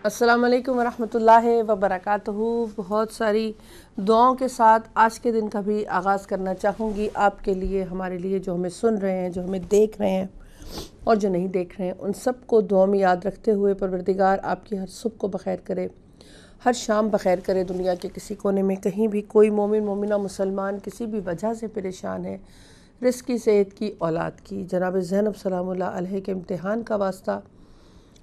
السلام علیکم ورحمۃ اللہ وبرکاتہ۔ بہت ساری دعاؤں کے ساتھ آج کے دن کا بھی آغاز کرنا چاہوں گی آپ کے لیے، ہمارے لیے جو ہمیں سن رہے ہیں، جو ہمیں دیکھ رہے ہیں اور جو نہیں دیکھ رہے ہیں، ان سب کو دعا میں یاد رکھتے ہوئے پروردگار آپ کی ہر صبح کو بخیر کرے، ہر شام بخیر کرے۔ دنیا کے کسی کونے میں کہیں بھی کوئی مومن مومنہ مسلمان کسی بھی وجہ سے پریشان ہے، رزق کی، صحت کی، اولاد کی، جناب زینب سلام اللہ علیہ کے امتحان کا واسطہ،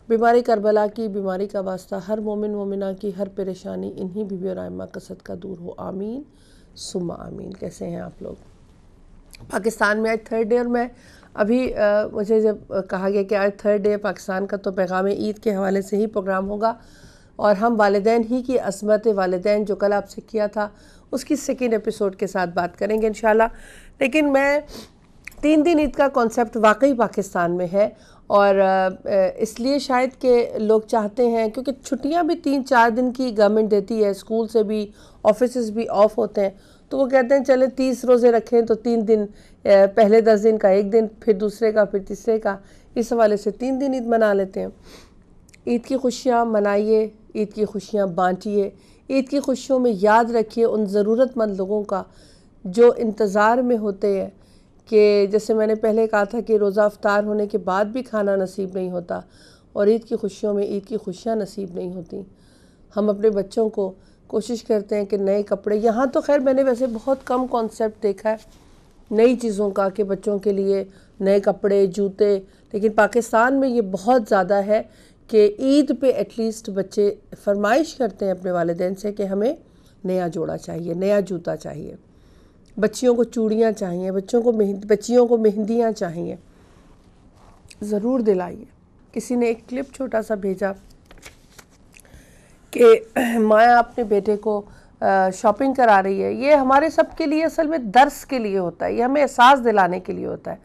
بیماری کربلا کی بیماری کا واسطہ، ہر مومن مومنہ کی ہر پریشانی انہی بیوی اور ائمہ کا صدقہ دور ہو، آمین ثم آمین۔ کیسے ہیں آپ لوگ؟ پاکستان میں آج تھرڈ ڈے، اور میں ابھی مجھے جب کہا گیا کہ آج تھرڈ ڈے پاکستان کا، تو پیغام عید کے حوالے سے ہی پروگرام ہوگا، اور ہم والدین ہی کی عظمت والدین جو کل آپ سے کیا تھا اس کی سیکنڈ ایپیسوڈ کے ساتھ بات کریں گے انشاءاللہ۔ لیکن میں 3 دن عید کا کانسیپٹ واقعی پاکستان میں ہے، اور اس لیے شاید کہ لوگ چاہتے ہیں، کیونکہ چھٹیاں بھی 3-4 دن کی گورنمنٹ دیتی ہے، اسکول سے بھی، آفیسز بھی آف ہوتے ہیں، تو وہ کہتے ہیں چلیں 30 روزے رکھیں تو 3 دن، پہلے 10 دن کا 1 دن، پھر دوسرے کا، پھر تیسرے کا، اس حوالے سے 3 دن عید منا لیتے ہیں۔ عید کی خوشیاں منائیے، عید کی خوشیاں بانٹیے، عید کی خوشیوں میں یاد رکھیے ان ضرورت مند لوگوں کا جو انتظار میں ہوتے ہیں، کہ جیسے میں نے پہلے کہا تھا کہ روزہ افطار ہونے کے بعد بھی کھانا نصیب نہیں ہوتا، اور عید کی خوشیوں میں عید کی خوشیاں نصیب نہیں ہوتی۔ ہم اپنے بچوں کو کوشش کرتے ہیں کہ نئے کپڑے، یہاں تو خیر میں نے ویسے بہت کم کانسیپٹ دیکھا ہے نئی چیزوں کا کہ بچوں کے لیے نئے کپڑے، جوتے، لیکن پاکستان میں یہ بہت زیادہ ہے کہ عید پہ ایٹ لیسٹ بچے فرمائش کرتے ہیں اپنے والدین سے کہ ہمیں نیا جوڑا چاہیے، نیا جوتا چاہیے، بچیوں کو چوڑیاں چاہیے، بچیوں کو مہندیاں چاہیے، ضرور دلائیے۔ کسی نے ایک کلپ چھوٹا سا بھیجا کہ ماں اپنے بیٹے کو شاپنگ کرا رہی ہے، یہ ہمارے سب کے لیے اصل میں درس کے لیے ہوتا ہے، یہ ہمیں احساس دلانے کے لیے ہوتا ہے،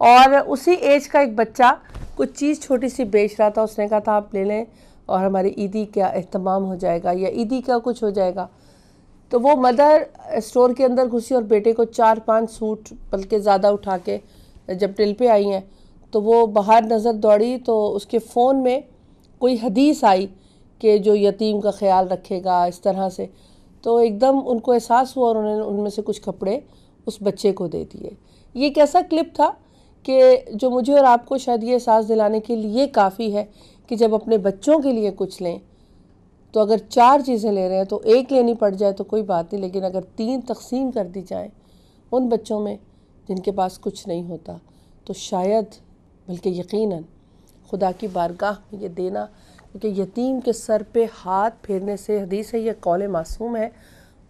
اور اسی ایج کا ایک بچہ کچھ چیز چھوٹی سی بیچ رہا تھا، اس نے کہا تھا آپ لے لیں اور ہماری عیدی کا اہتمام ہو جائے گا، یا عیدی کا کچھ ہو جائے گا۔ تو وہ مدر اسٹور کے اندر گھسی اور بیٹے کو 4-5 سوٹ بلکہ زیادہ اٹھا کے جب ٹل پہ آئی ہیں، تو وہ باہر نظر دوڑی تو اس کے فون میں کوئی حدیث آئی کہ جو یتیم کا خیال رکھے گا، اس طرح سے، تو ایک دم ان کو احساس ہوا اور انہوں نے ان میں سے کچھ کپڑے اس بچے کو دے دیے۔ یہ ایک ایسا کلپ تھا کہ جو مجھے اور آپ کو شاید یہ احساس دلانے کے لیے کافی ہے کہ جب اپنے بچوں کے لیے کچھ لیں تو اگر 4 چیزیں لے رہے ہیں تو 1 لینی پڑ جائے تو کوئی بات نہیں، لیکن اگر 3 تقسیم کر دی جائیں ان بچوں میں جن کے پاس کچھ نہیں ہوتا، تو شاید بلکہ یقیناً خدا کی بارگاہ میں یہ دینا، کیونکہ یتیم کے سر پہ ہاتھ پھیرنے سے، حدیث ہے، یہ قول معصوم ہے،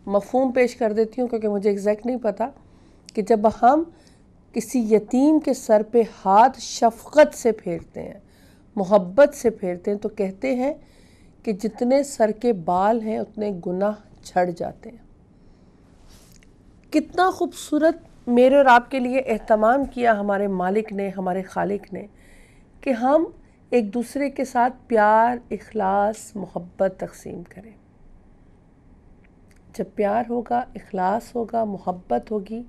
مفہوم پیش کر دیتی ہوں کیونکہ مجھے ایگزیکٹ نہیں پتا، کہ جب ہم کسی یتیم کے سر پہ ہاتھ شفقت سے پھیرتے ہیں، محبت سے پھیرتے ہیں، تو کہتے ہیں کہ جتنے سر کے بال ہیں اتنے گناہ جھڑ جاتے ہیں۔ کتنا خوبصورت میرے اور آپ کے لیے اہتمام کیا ہمارے مالک نے، ہمارے خالق نے، کہ ہم ایک دوسرے کے ساتھ پیار، اخلاص، محبت تقسیم کریں۔ جب پیار ہوگا، اخلاص ہوگا، محبت ہوگی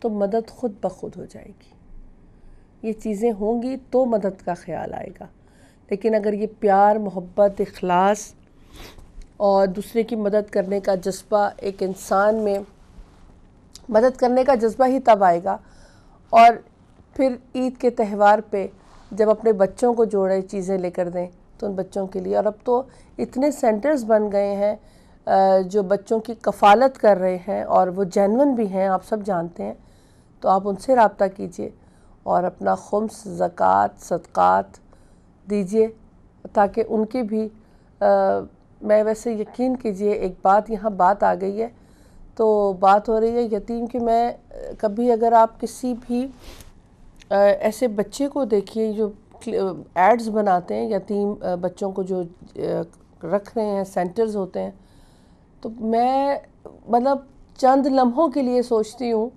تو مدد خود بخود ہو جائے گی۔ یہ چیزیں ہوں گی تو مدد کا خیال آئے گا، لیکن اگر یہ پیار، محبت، اخلاص اور دوسرے کی مدد کرنے کا جذبہ ایک انسان میں، مدد کرنے کا جذبہ ہی تب آئے گا، اور پھر عید کے تہوار پہ جب اپنے بچوں کو جوڑے چیزیں لے کر دیں تو ان بچوں کے لیے، اور اب تو اتنے سینٹرز بن گئے ہیں جو بچوں کی کفالت کر رہے ہیں، اور وہ جینون بھی ہیں، آپ سب جانتے ہیں، تو آپ ان سے رابطہ کیجئے اور اپنا خمس، زکوٰۃ، صدقات دیجئے تاکہ ان کے بھی، میں ویسے یقین کیجئے ایک بات، یہاں بات آ گئی ہے تو بات ہو رہی ہے یتیم کی، میں کبھی اگر آپ کسی بھی ایسے بچے کو دیکھیے جو ایڈز بناتے ہیں یتیم بچوں کو جو رکھ رہے ہیں، سینٹرز ہوتے ہیں، تو میں مطلب چند لمحوں کے لیے سوچتی ہوں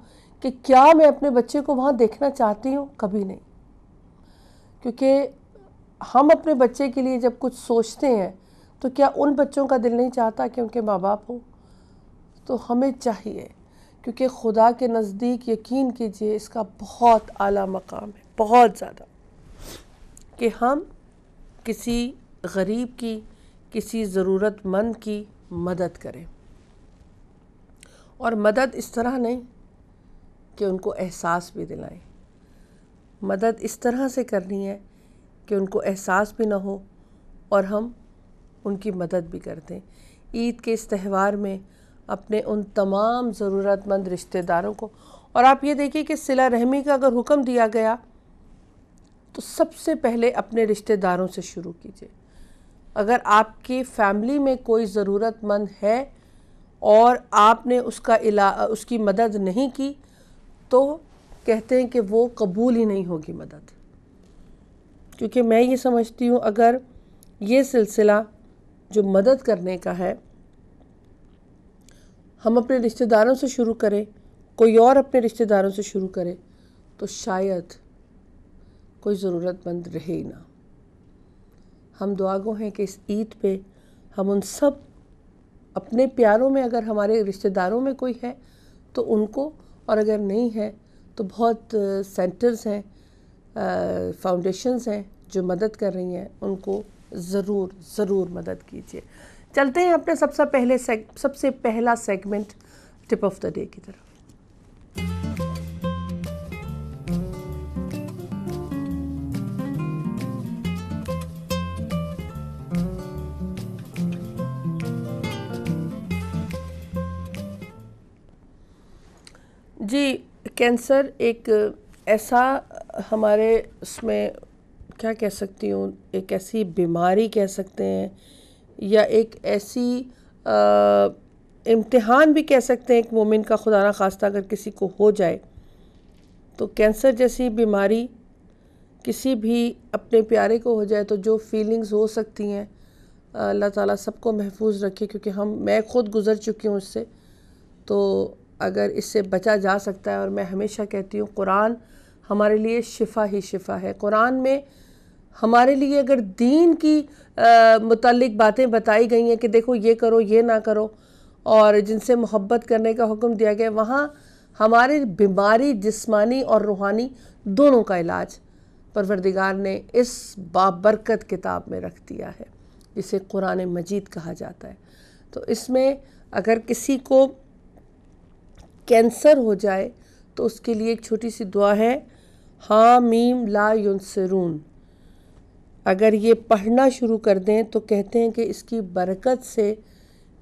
کہ کیا میں اپنے بچے کو وہاں دیکھنا چاہتی ہوں؟ کبھی نہیں، کیونکہ ہم اپنے بچے کے لیے جب کچھ سوچتے ہیں تو کیا ان بچوں کا دل نہیں چاہتا کہ ان کے ماں باپ ہوں؟ تو ہمیں چاہیے، کیونکہ خدا کے نزدیک یقین کیجئے اس کا بہت اعلیٰ مقام ہے، بہت زیادہ، کہ ہم کسی غریب کی، کسی ضرورت مند کی مدد کریں، اور مدد اس طرح نہیں کہ ان کو احساس بھی دلائیں، مدد اس طرح سے کرنی ہے کہ ان کو احساس بھی نہ ہو اور ہم ان کی مدد بھی کرتے ہیں۔ عید کے اس تہوار میں اپنے ان تمام ضرورت مند رشتہ داروں کو، اور آپ یہ دیکھیے کہ صلہ رحمی کا اگر حکم دیا گیا تو سب سے پہلے اپنے رشتہ داروں سے شروع کیجیے۔ اگر آپ کی فیملی میں کوئی ضرورت مند ہے اور آپ نے اس کی مدد نہیں کی تو کہتے ہیں کہ وہ قبول ہی نہیں ہوگی مدد، کیونکہ میں یہ سمجھتی ہوں اگر یہ سلسلہ جو مدد کرنے کا ہے ہم اپنے رشتہ داروں سے شروع کریں، کوئی اور اپنے رشتہ داروں سے شروع کرے، تو شاید کوئی ضرورت مند رہے ہی نہ۔ ہم دعا گو ہیں کہ اس عید پہ ہم ان سب اپنے پیاروں میں، اگر ہمارے رشتہ داروں میں کوئی ہے تو ان کو، اور اگر نہیں ہے تو بہت سینٹرز ہیں، فاؤنڈیشنز ہیں جو مدد کر رہی ہیں، ان کو ضرور مدد کیجیے۔ چلتے ہیں اپنے سب سے پہلا segment tip of the day کی طرف۔ جی، کینسر ایک ایسا ہمارے اس میں کیا کہہ سکتی ہوں، ایک ایسی بیماری کہہ سکتے ہیں یا ایک ایسی امتحان بھی کہہ سکتے ہیں ایک مومن کا، خدا نہ خواستہ اگر کسی کو ہو جائے تو کینسر جیسی بیماری کسی بھی اپنے پیارے کو ہو جائے تو جو فیلنگز ہو سکتی ہیں اللہ تعالیٰ سب کو محفوظ رکھے، کیونکہ میں خود گزر چکی ہوں اس سے، تو اگر اس سے بچا جا سکتا ہے، اور میں ہمیشہ کہتی ہوں قرآن ہمارے لیے شفا ہی شفا ہے۔ قرآن میں ہمارے لیے اگر دین کی متعلق باتیں بتائی گئی ہیں کہ دیکھو یہ کرو یہ نہ کرو، اور جن سے محبت کرنے کا حکم دیا گیا، وہاں ہماری بیماری جسمانی اور روحانی دونوں کا علاج پروردگار نے اس بابرکت کتاب میں رکھ دیا ہے جسے قرآن مجید کہا جاتا ہے۔ تو اس میں اگر کسی کو کینسر ہو جائے تو اس کے لیے ایک چھوٹی سی دعا ہے، حامیم لا ینصرون۔ اگر یہ پڑھنا شروع کر دیں تو کہتے ہیں کہ اس کی برکت سے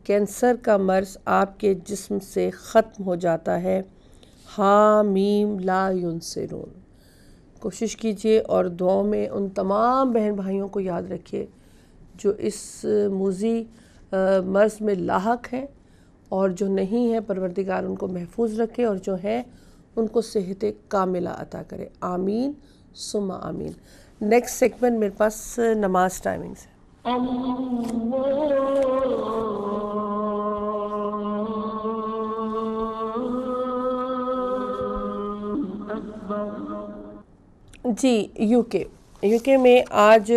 کینسر کا مرض آپ کے جسم سے ختم ہو جاتا ہے۔ حامیم لا ینصرون۔ کوشش کیجئے اور دعاؤں میں ان تمام بہن بھائیوں کو یاد رکھیے جو اس موذی مرض میں لاحق ہیں، اور جو نہیں ہے پروردگار ان کو محفوظ رکھے، اور جو ہیں ان کو صحت کاملہ عطا کرے۔ آمین ثم آمین۔ نیکسٹ سیگمنٹ میرے پاس نماز ٹائمنگز ہے۔ جی، یو کے میں آج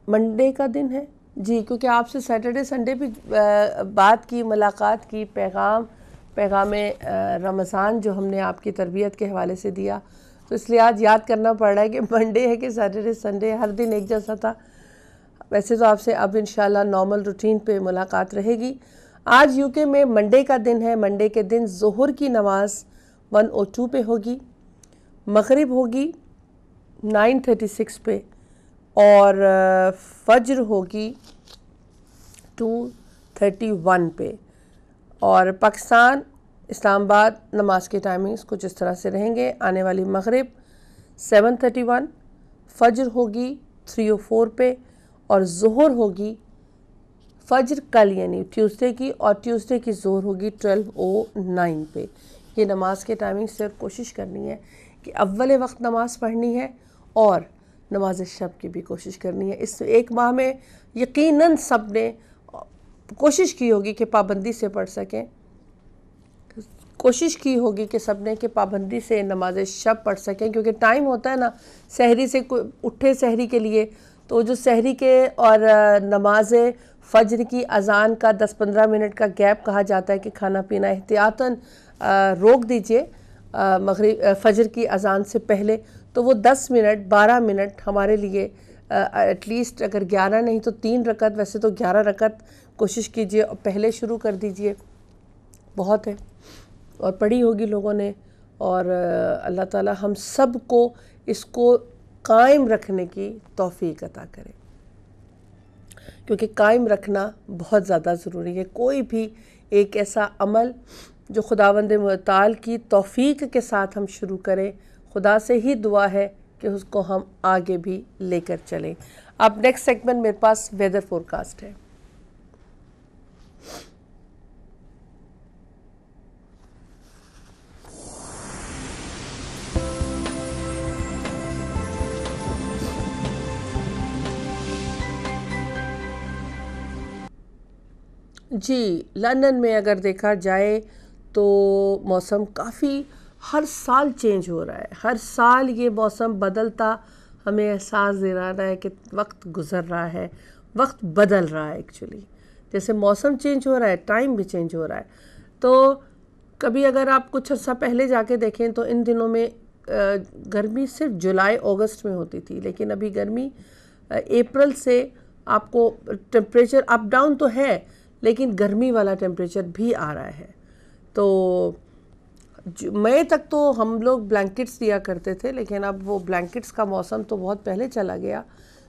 منڈے کا دن ہے جی، کیونکہ آپ سے سیٹرڈے سنڈے بھی بات کی، ملاقات کی، پیغام رمضان جو ہم نے آپ کی تربیت کے حوالے سے دیا، تو اس لیے آج یاد کرنا پڑ رہا ہے کہ منڈے ہے کہ سیٹرڈے سنڈے، ہر دن ایک جیسا تھا۔ ویسے تو آپ سے اب انشاءاللہ نارمل روٹین پہ ملاقات رہے گی۔ آج یو کے میں منڈے کا دن ہے۔ منڈے کے دن ظہر کی نماز 1:02 پہ ہوگی، مغرب ہوگی 9:36 پہ، اور فجر ہوگی 2:31 پہ۔ اور پاکستان اسلام آباد نماز کے ٹائمنگز کچھ اس طرح سے رہیں گے۔ آنے والی مغرب 7:31، فجر ہوگی 3:04 پہ، اور ظہر ہوگی فجر کل یعنی ٹیوزڈے کی، اور ٹیوزڈے کی ظہر ہوگی 12:09 پہ۔ یہ نماز کے ٹائمنگ سے کوشش کرنی ہے کہ اول وقت نماز پڑھنی ہے، اور نماز شب کی بھی کوشش کرنی ہے۔ اس ایک ماہ میں یقیناً سب نے کوشش کی ہوگی کہ پابندی سے پڑھ سکیں، کوشش کی ہوگی کہ سب نے کہ پابندی سے نماز شب پڑھ سکیں، کیونکہ ٹائم ہوتا ہے نا سحری سے اٹھے سحری کے لیے، تو جو سحری کے اور نماز فجر کی اذان کا 10-15 منٹ کا گیپ کہا جاتا ہے کہ کھانا پینا احتیاطاً روک دیجئے فجر کی اذان سے پہلے، تو وہ 10 منٹ 12 منٹ ہمارے لیے ایٹ لیسٹ اگر 11 نہیں تو 3 رکعت، ویسے تو 11 رکعت کوشش کیجئے اور پہلے شروع کر دیجئے، بہت ہے اور پڑھی ہوگی لوگوں نے، اور اللہ تعالی ہم سب کو اس کو قائم رکھنے کی توفیق عطا کرے، کیونکہ قائم رکھنا بہت زیادہ ضروری ہے۔ کوئی بھی ایک ایسا عمل جو خداوند متعال کی توفیق کے ساتھ ہم شروع کریں، خدا سے ہی دعا ہے کہ اس کو ہم آگے بھی لے کر چلیں۔ اب نیکسٹ سیگمنٹ میرے پاس ویدر فورکاسٹ ہے۔ جی، لندن میں اگر دیکھا جائے تو موسم کافی ہر سال چینج ہو رہا ہے، ہر سال یہ موسم بدلتا ہمیں احساس دے رہا ہے کہ وقت گزر رہا ہے، وقت بدل رہا ہے۔ ایکچولی جیسے موسم چینج ہو رہا ہے، ٹائم بھی چینج ہو رہا ہے۔ تو کبھی اگر آپ کچھ عرصہ پہلے جا کے دیکھیں تو ان دنوں میں گرمی صرف جولائی اگست میں ہوتی تھی، لیکن ابھی گرمی اپریل سے آپ کو ٹیمپریچر اپ ڈاؤن تو ہے، لیکن گرمی والا ٹیمپریچر بھی آ رہا ہے۔ تو مئی تک تو ہم لوگ بلینکٹس دیا کرتے تھے، لیکن اب وہ بلینکٹس کا موسم تو بہت پہلے چلا گیا۔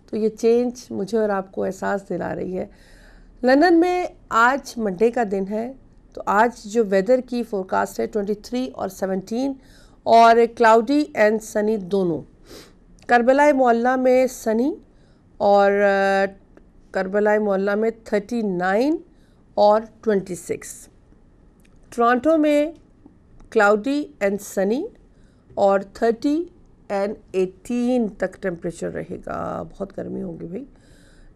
تو یہ چینج مجھے اور آپ کو احساس دلا رہی ہے۔ لندن میں آج منڈے کا دن ہے، تو آج جو ویدر کی فورکاسٹ ہے 23 اور 17 اور کلاؤڈی اینڈ سنی دونوں۔ کربلا معلیٰ میں سنی اور کربلا معلیٰ میں 39 اور 26۔ ٹورانٹو میں کلاؤڈی اینڈ سنی اور 30 اینڈ 18 تک ٹیمپریچر رہے گا، بہت گرمی ہوگی بھائی۔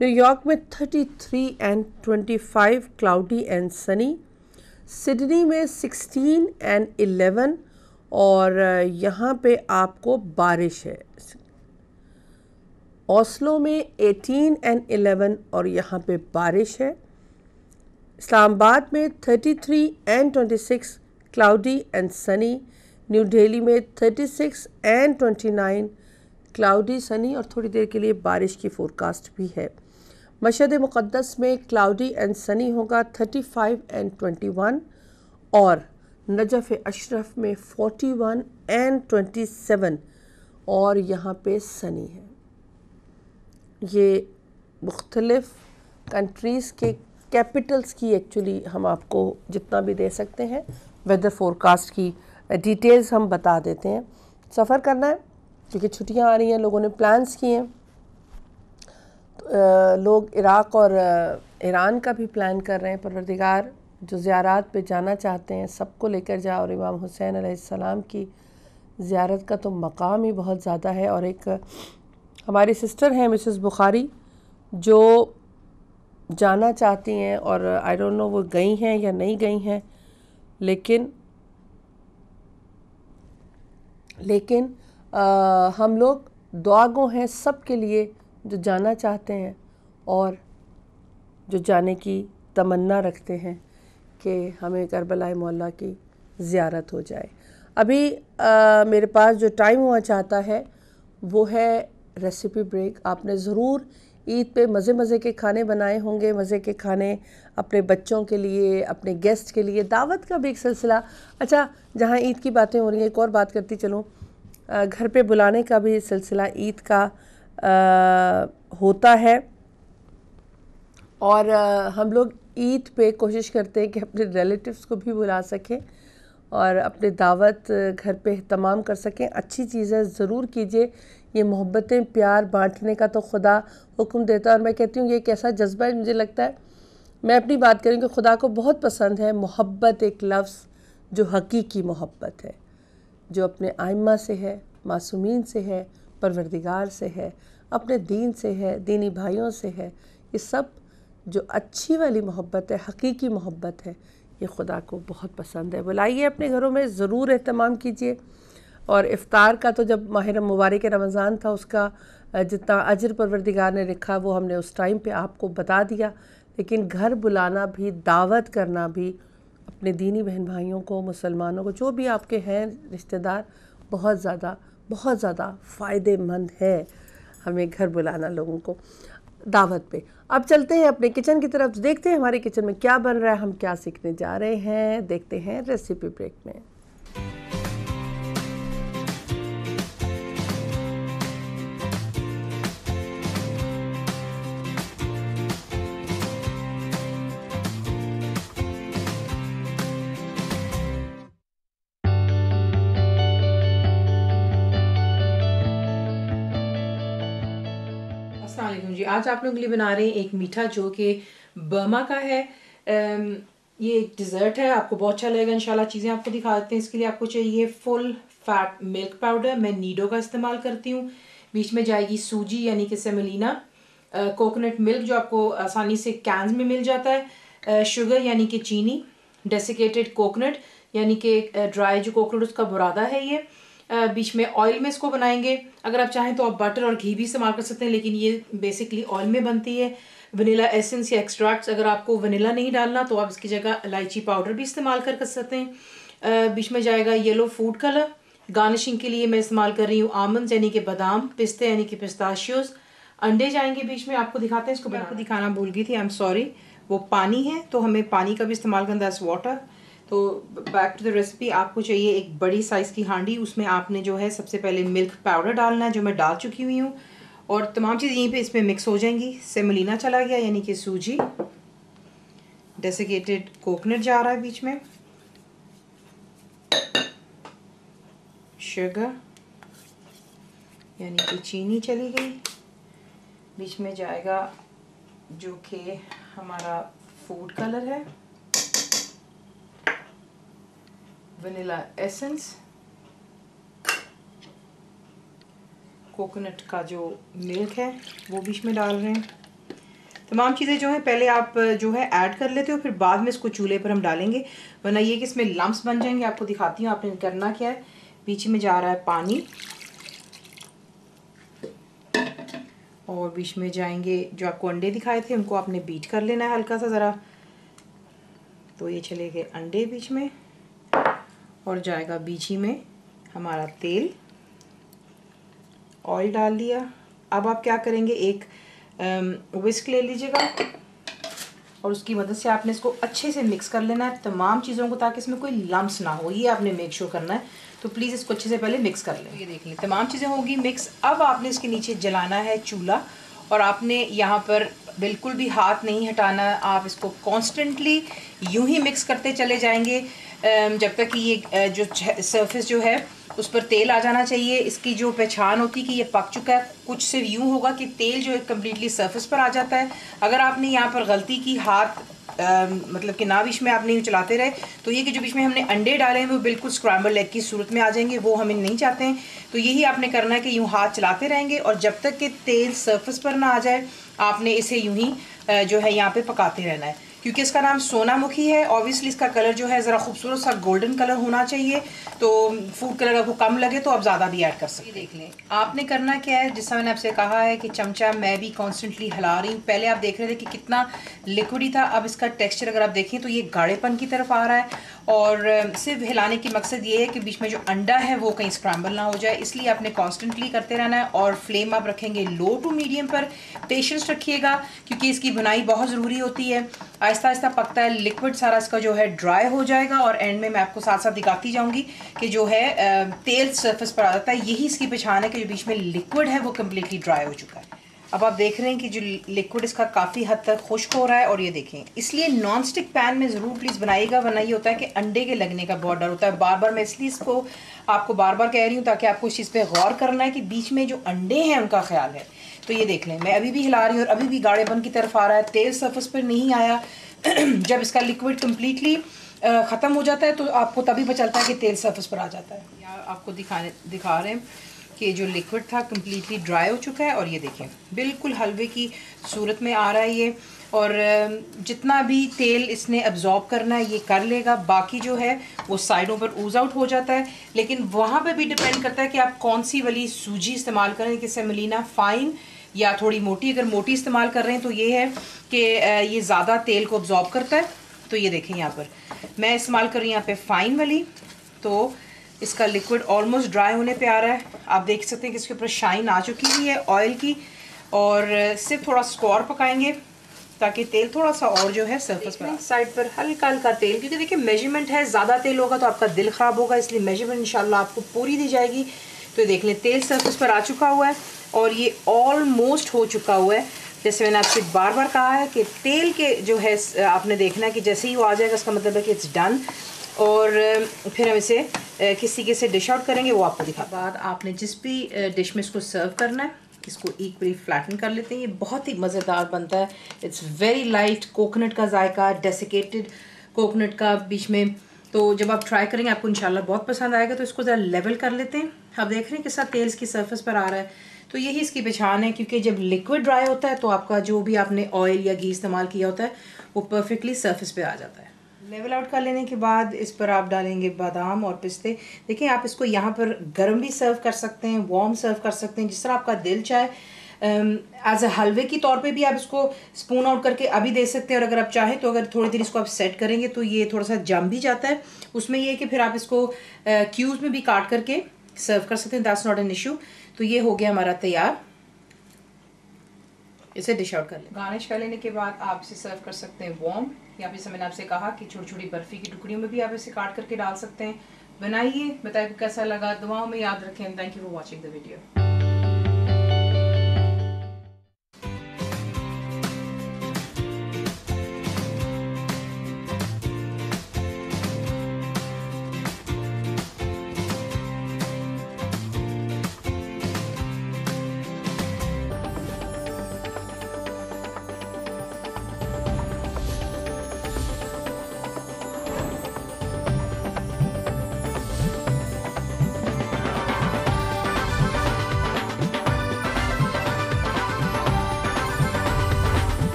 نیو یارک میں 33 and 25 cloudy and sunny. Sydney میں 16 اینڈ 11 اور یہاں پہ آپ کو بارش ہے۔ اوسلو میں 18 اینڈ 11 اور یہاں پہ بارش ہے۔ اسلام آباد میں 33 and 26 cloudy and sunny. New Delhi میں 36 اینڈ 29 کلاؤڈی سنی اور تھوڑی دیر کے لیے بارش کی فورکاسٹ بھی ہے۔ مشہد مقدس میں کلاؤڈی اینڈ سنی ہوگا 35 اینڈ 21 اور نجف اشرف میں 41 اینڈ 27 اور یہاں پہ سنی ہے۔ یہ مختلف کنٹریز کے کیپٹلز کی ایکچولی ہم آپ کو جتنا بھی دے سکتے ہیں ویدر فورکاسٹ کی ڈیٹیلز ہم بتا دیتے ہیں۔ سفر کرنا ہے کیونکہ چھٹیاں آ رہی ہیں، لوگوں نے پلانز کیے ہیں، لوگ عراق اور ایران کا بھی پلان کر رہے ہیں۔ پروردگار جو زیارات پہ جانا چاہتے ہیں سب کو لے کر جائے، اور امام حسین علیہ السلام کی زیارت کا تو مقام ہی بہت زیادہ ہے۔ اور ایک ہماری سسٹر ہیں مسز بخاری جو جانا چاہتی ہیں، اور آئی ڈونٹ نو وہ گئی ہیں یا نہیں گئی ہیں، لیکن ہم لوگ دعا گو ہیں سب کے لیے جو جانا چاہتے ہیں اور جو جانے کی تمنا رکھتے ہیں کہ ہمیں کربلا معلیٰ کی زیارت ہو جائے۔ ابھی میرے پاس جو ٹائم ہوا چاہتا ہے وہ ہے ریسیپی بریک۔ آپ نے ضرور عید پہ مزے کے کھانے بنائے ہوں گے، مزے کے کھانے اپنے بچوں کے لیے، اپنے گیسٹ کے لیے، دعوت کا بھی ایک سلسلہ۔ اچھا، جہاں عید کی باتیں ہو رہی ہیں ایک اور بات کرتی چلوں، گھر پہ بلانے کا بھی سلسلہ عید کا ہوتا ہے، اور ہم لوگ عید پہ کوشش کرتے ہیں کہ اپنے ریلیٹیوز کو بھی بلا سکیں اور اپنے دعوت گھر پہ اہتمام کر سکیں۔ اچھی چیزیں ضرور کیجئے، یہ محبتیں پیار بانٹنے کا تو خدا حکم دیتا ہے، اور میں کہتی ہوں یہ ایک ایسا جذبہ ہے، مجھے لگتا ہے میں اپنی بات کروں کہ خدا کو بہت پسند ہے محبت، ایک لفظ جو حقیقی محبت ہے، جو اپنے آئمہ سے ہے، معصومین سے ہے، پروردگار سے ہے، اپنے دین سے ہے، دینی بھائیوں سے ہے۔ یہ سب جو اچھی والی محبت ہے، حقیقی محبت ہے، یہ خدا کو بہت پسند ہے۔ بلائیے اپنے گھروں میں، ضرور اہتمام کیجئے۔ اور افطار کا تو جب ماہ مبارک رمضان تھا، اس کا جتنا اجر پروردگار نے رکھا وہ ہم نے اس ٹائم پہ آپ کو بتا دیا، لیکن گھر بلانا بھی، دعوت کرنا بھی اپنے دینی بہن بھائیوں کو، مسلمانوں کو، جو بھی آپ کے ہیں رشتہ دار، بہت زیادہ فائدہ مند ہے۔ ہمیں گھر بلانا لوگوں کو دعوت پہ. اب چلتے ہیں اپنے کچن کی طرف، دیکھتے ہیں ہمارے کچن میں کیا بن رہا ہے، ہم کیا سیکھنے جا رہے ہیں. دیکھتے ہیں ریسیپی بریک میں. السلام علیکم جی. آج آپ لوگوں کے لیے بنا رہے ہیں ایک میٹھا جو کہ برما کا ہے. یہ ایک ڈیزرٹ ہے، آپ کو بہت اچھا لگے گا انشاءاللہ. چیزیں آپ کو دکھا دیتے ہیں. اس کے لیے آپ کو چاہیے فل فیٹ ملک پاؤڈر، میں نیڈو کا استعمال کرتی ہوں. بیچ میں جائے گی سوجی یعنی کہ سیمولینا، کوکونٹ ملک جو آپ کو آسانی سے کینز میں مل جاتا ہے، شوگر یعنی کہ چینی، ڈیسیکیٹڈ کوکونٹ یعنی کہ ڈرائی جو کوکونٹ اس کا برادہ ہے یہ. بیچ میں آئل میں اس کو بنائیں گے. اگر آپ چاہیں تو آپ بٹر اور گھی بھی استعمال کر سکتے ہیں، لیکن یہ بیسکلی آئل میں بنتی ہے. ونیلا ایسنس یا ایکسٹریکٹس، اگر آپ کو ونیلا نہیں ڈالنا تو آپ اس کی جگہ الائچی پاؤڈر بھی استعمال کر سکتے ہیں. بیچ میں جائے گا یلو فوڈ کلر. گارنشنگ کے لیے میں استعمال کر رہی ہوں آمنڈز یعنی کہ بادام، پستے یعنی کہ پستاشیوز. انڈے جائیں گے بیچ میں. آپ کو دکھاتے ہیں اس کو. میں آپ کو دکھانا بھول گئی تھی، آئی ایم سوری. وہ پانی ہے تو ہمیں پانی کا بھی استعمال کرنا ہے، واٹر. تو بیک ٹو دا ریسیپی. آپ کو چاہیے ایک بڑی سائز کی ہانڈی. اس میں آپ نے جو ہے سب سے پہلے ملک پاؤڈر ڈالنا ہے جو میں ڈال چکی ہوئی ہوں، اور تمام چیز یہیں پہ اس میں مکس ہو جائیں گی. سیمولینا چلا گیا یعنی کہ سوجی، ڈیسیکیٹڈ کوکونٹ جا رہا ہے بیچ میں، شوگر یعنی کہ چینی چلی گئی. بیچ میں جائے گا جو کہ ہمارا فوڈ کلر ہے، ونیلا ایسنس، کوکونٹ کا جو ملک ہے وہ بیچ میں ڈال رہے ہیں. تمام چیزیں جو ہیں پہلے آپ جو ہے ایڈ کر لیتے ہو، پھر بعد میں اس کو چولہے پر ہم ڈالیں گے، ورنہ یہ کہ اس میں لمپس بن جائیں گے. آپ کو دکھاتی ہوں آپ نے کرنا کیا ہے. بیچ میں جا رہا ہے پانی، اور بیچ میں جائیں گے جو آپ کو انڈے دکھائے تھے ان کو آپ نے بیٹ کر لینا ہے ہلکا سا ذرا. تو یہ چلے گئے انڈے بیچ میں، اور جائے گا بیچ ہی میں ہمارا تیل. آئل ڈال دیا. اب آپ کیا کریں گے، ایک وسک لے لیجیے گا اور اس کی مدد سے آپ نے اس کو اچھے سے مکس کر لینا ہے تمام چیزوں کو، تاکہ اس میں کوئی لمپس نہ ہو. یہ آپ نے میک شور کرنا ہے. تو پلیز اس کو اچھے سے پہلے مکس کر لیں. یہ دیکھ لیں تمام چیزیں ہوگی مکس. اب آپ نے اس کے نیچے جلانا ہے چولہا، اور آپ نے یہاں پر بالکل بھی ہاتھ نہیں ہٹانا. آپ اس کو کانسٹنٹلی یوں ہی مکس کرتے چلے جائیں گے جب تک کہ یہ جو سرفیس جو ہے اس پر تیل آ جانا چاہیے. اس کی جو پہچان ہوتی ہے کہ یہ پک چکا ہے، کچھ صرف یوں ہوگا کہ تیل جو ہے کمپلیٹلی سرفیس پر آ جاتا ہے. اگر آپ نے یہاں پر غلطی کی، ہاتھ مطلب کہ نہ بیچ میں آپ نے چلاتے رہے، تو یہ کہ جو بیچ میں ہم نے انڈے ڈالے ہیں وہ بالکل اسکرامبل ایگ کی صورت میں آ جائیں گے. وہ ہم نہیں چاہتے ہیں. تو یہی آپ نے کرنا ہے کہ یوں ہاتھ چلاتے رہیں گے، اور جب تک کہ تیل سرفیس پر نہ آ جائے آپ نے اسے یوں ہی جو ہے یہاں پہ پکاتے رہنا ہے. کیونکہ اس کا نام سونا مکھی ہے، اوبیسلی اس کا کلر جو ہے ذرا خوبصورت سا گولڈن کلر ہونا چاہیے. تو فوڈ کلر آپ کو کم لگے تو آپ زیادہ بھی ایڈ کر سکتے ہیں. دیکھ لیں آپ نے کرنا کیا ہے، جس طرح میں نے آپ سے کہا ہے کہ چمچہ میں بھی کانسٹنٹلی ہلا رہی ہوں. پہلے آپ دیکھ رہے تھے کہ کتنا لکوڈی تھا، اب اس کا ٹیکسچر اگر آپ دیکھیں تو یہ گاڑھے پن کی طرف آ رہا ہے. اور صرف ہلانے کی مقصد یہ ہے کہ بیچ میں جو انڈا ہے وہ کہیں اسکرامبل نہ ہو جائے، اس لیے آپ نے کانسٹنٹلی کرتے رہنا ہے. اور فلیم آپ رکھیں گے لو ٹو میڈیم پر. پیشنس رکھیے گا کیونکہ اس کی بنائی بہت ضروری ہوتی ہے. آہستہ آہستہ پکتا ہے، لکوڈ سارا اس کا جو ہے ڈرائی ہو جائے گا، اور اینڈ میں آپ کو ساتھ ساتھ دکھاتی جاؤں گی کہ جو ہے تیل سرفیس پر آ جاتا ہے. یہی اس کی پہچان ہے کہ جو بیچ میں لکوڈ ہے وہ کمپلیٹلی ڈرائی ہو چکا ہے. اب آپ دیکھ رہے ہیں کہ جو لکوڈ اس کا کافی حد تک خشک ہو رہا ہے. اور یہ دیکھیں، اس لیے نان اسٹک پین میں ضرور پلیز بنائیے گا، ورنہ یہ ہوتا ہے کہ انڈے کے لگنے کا بہت ڈر ہوتا ہے. بار بار میں اس لیے اس کو آپ کو بار بار کہہ رہی ہوں تاکہ آپ کو اس چیز پہ غور کرنا ہے کہ بیچ میں جو انڈے ہیں ان کا خیال ہے. تو یہ دیکھ لیں میں ابھی بھی ہلا رہی ہوں اور ابھی بھی گاڑھے پن کی طرف آ رہا ہے. تیل سرفیس پر نہیں آیا. جب اس کا لکوڈ کمپلیٹلی ختم ہو جاتا ہے تو آپ کو تبھی پتہ چلتا ہے کہ تیل سرفیس پر آ جاتا ہے. یا آپ کو دکھا رہے ہیں کہ جو لکوڈ تھا کمپلیٹلی ڈرائی ہو چکا ہے، اور یہ دیکھیں بالکل حلوے کی صورت میں آ رہا ہے یہ. اور جتنا بھی تیل اس نے ابزارب کرنا ہے یہ کر لے گا. باقی جو ہے وہ سائڈوں پر اوز آؤٹ ہو جاتا ہے. لیکن وہاں پہ بھی ڈپینڈ کرتا ہے کہ آپ کون سی والی سوجی استعمال کریں، کہ سیمولینا فائن یا تھوڑی موٹی. اگر موٹی استعمال کر رہے ہیں تو یہ ہے کہ یہ زیادہ تیل کو ابزارب کرتا ہے. تو یہ دیکھیں یہاں پر میں استعمال کر رہی ہوں یہاں پہ فائن والی. تو اس کا لیکوڈ آلموسٹ ڈرائی ہونے پہ آ رہا ہے. آپ دیکھ سکتے ہیں کہ اس کے اوپر شائن آ چکی ہوئی ہے آئل کی. اور صرف تھوڑا اسکور پکائیں گے تاکہ تیل تھوڑا سا اور جو ہے سرفس پر سائڈ پر ہلکا ہلکا تیل, کیونکہ دیکھیں میجرمنٹ ہے, زیادہ تیل ہوگا تو آپ کا دل خراب ہوگا, اس لیے میجرمنٹ انشاءاللہ آپ کو پوری دی جائے گی. تو دیکھ لیں تیل سرفس پر آ چکا ہوا ہے اور یہ آلموسٹ ہو چکا ہوا ہے. جیسے میں نے آپ سے بار بار کہا ہے کہ تیل کے جو ہے آپ نے دیکھنا ہے کہ جیسے ہی وہ آ جائے گا اس کا مطلب ہے کہ اٹس ڈن. اور پھر ہم اسے کس طریقے سے ڈش آؤٹ کریں گے وہ آپ کو دکھا. بعد آپ نے جس بھی ڈش میں اس کو سرو کرنا ہے اس کو ایکولی فلیٹن کر لیتے ہیں. یہ بہت ہی مزیدار بنتا ہے. اٹس ویری لائٹ, کوکونٹ کا ذائقہ, ڈیسیکیٹڈ کوکونٹ کا بیچ میں. تو جب آپ ٹرائی کریں گے آپ کو انشاءاللہ بہت پسند آئے گا. تو اس کو ذرا لیول کر لیتے ہیں. آپ دیکھ رہے ہیں کس طرح تیل اس کی سرفس پر آ رہا ہے. تو یہی اس کی پہچان ہے, کیونکہ جب لیکوڈ ڈرائی ہوتا ہے تو آپ کا جو بھی آپ نے آئل یا گھی استعمال کیا ہوتا ہے وہ پرفیکٹلی سرفس پہ آ جاتا ہے. لیول آؤٹ کر لینے کے بعد اس پر آپ ڈالیں گے بادام اور پستے. دیکھیں آپ اس کو یہاں پر گرم بھی سرو کر سکتے ہیں, وارم سرو کر سکتے ہیں, جس طرح آپ کا دل چاہے. ایز اے حلوے کی طور پہ بھی آپ اس کو اسپون آؤٹ کر کے ابھی دے سکتے ہیں, اور اگر آپ چاہیں تو اگر تھوڑی دیر اس کو آپ سیٹ کریں گے تو یہ تھوڑا سا جم بھی جاتا ہے. اس میں یہ ہے کہ پھر آپ اس کو کیوبز میں بھی کاٹ کر کے سرو کر سکتے ہیں. That's not an issue. تو یہ ہو گیا ہمارا تیار. اسے ڈش آؤٹ کر لیں. گارنش کر لینے کے بعد آپ اسے سرو کر سکتے ہیں وارم, یا پھر میں نے آپ سے کہا کہ چھوٹی چھوٹی برفی کی ٹکڑیوں میں بھی آپ اسے کاٹ کر کے ڈال سکتے ہیں. بنائیے, بتائیے کیسا لگا. دعاؤں میں یاد رکھیں. Thank you for watching the video.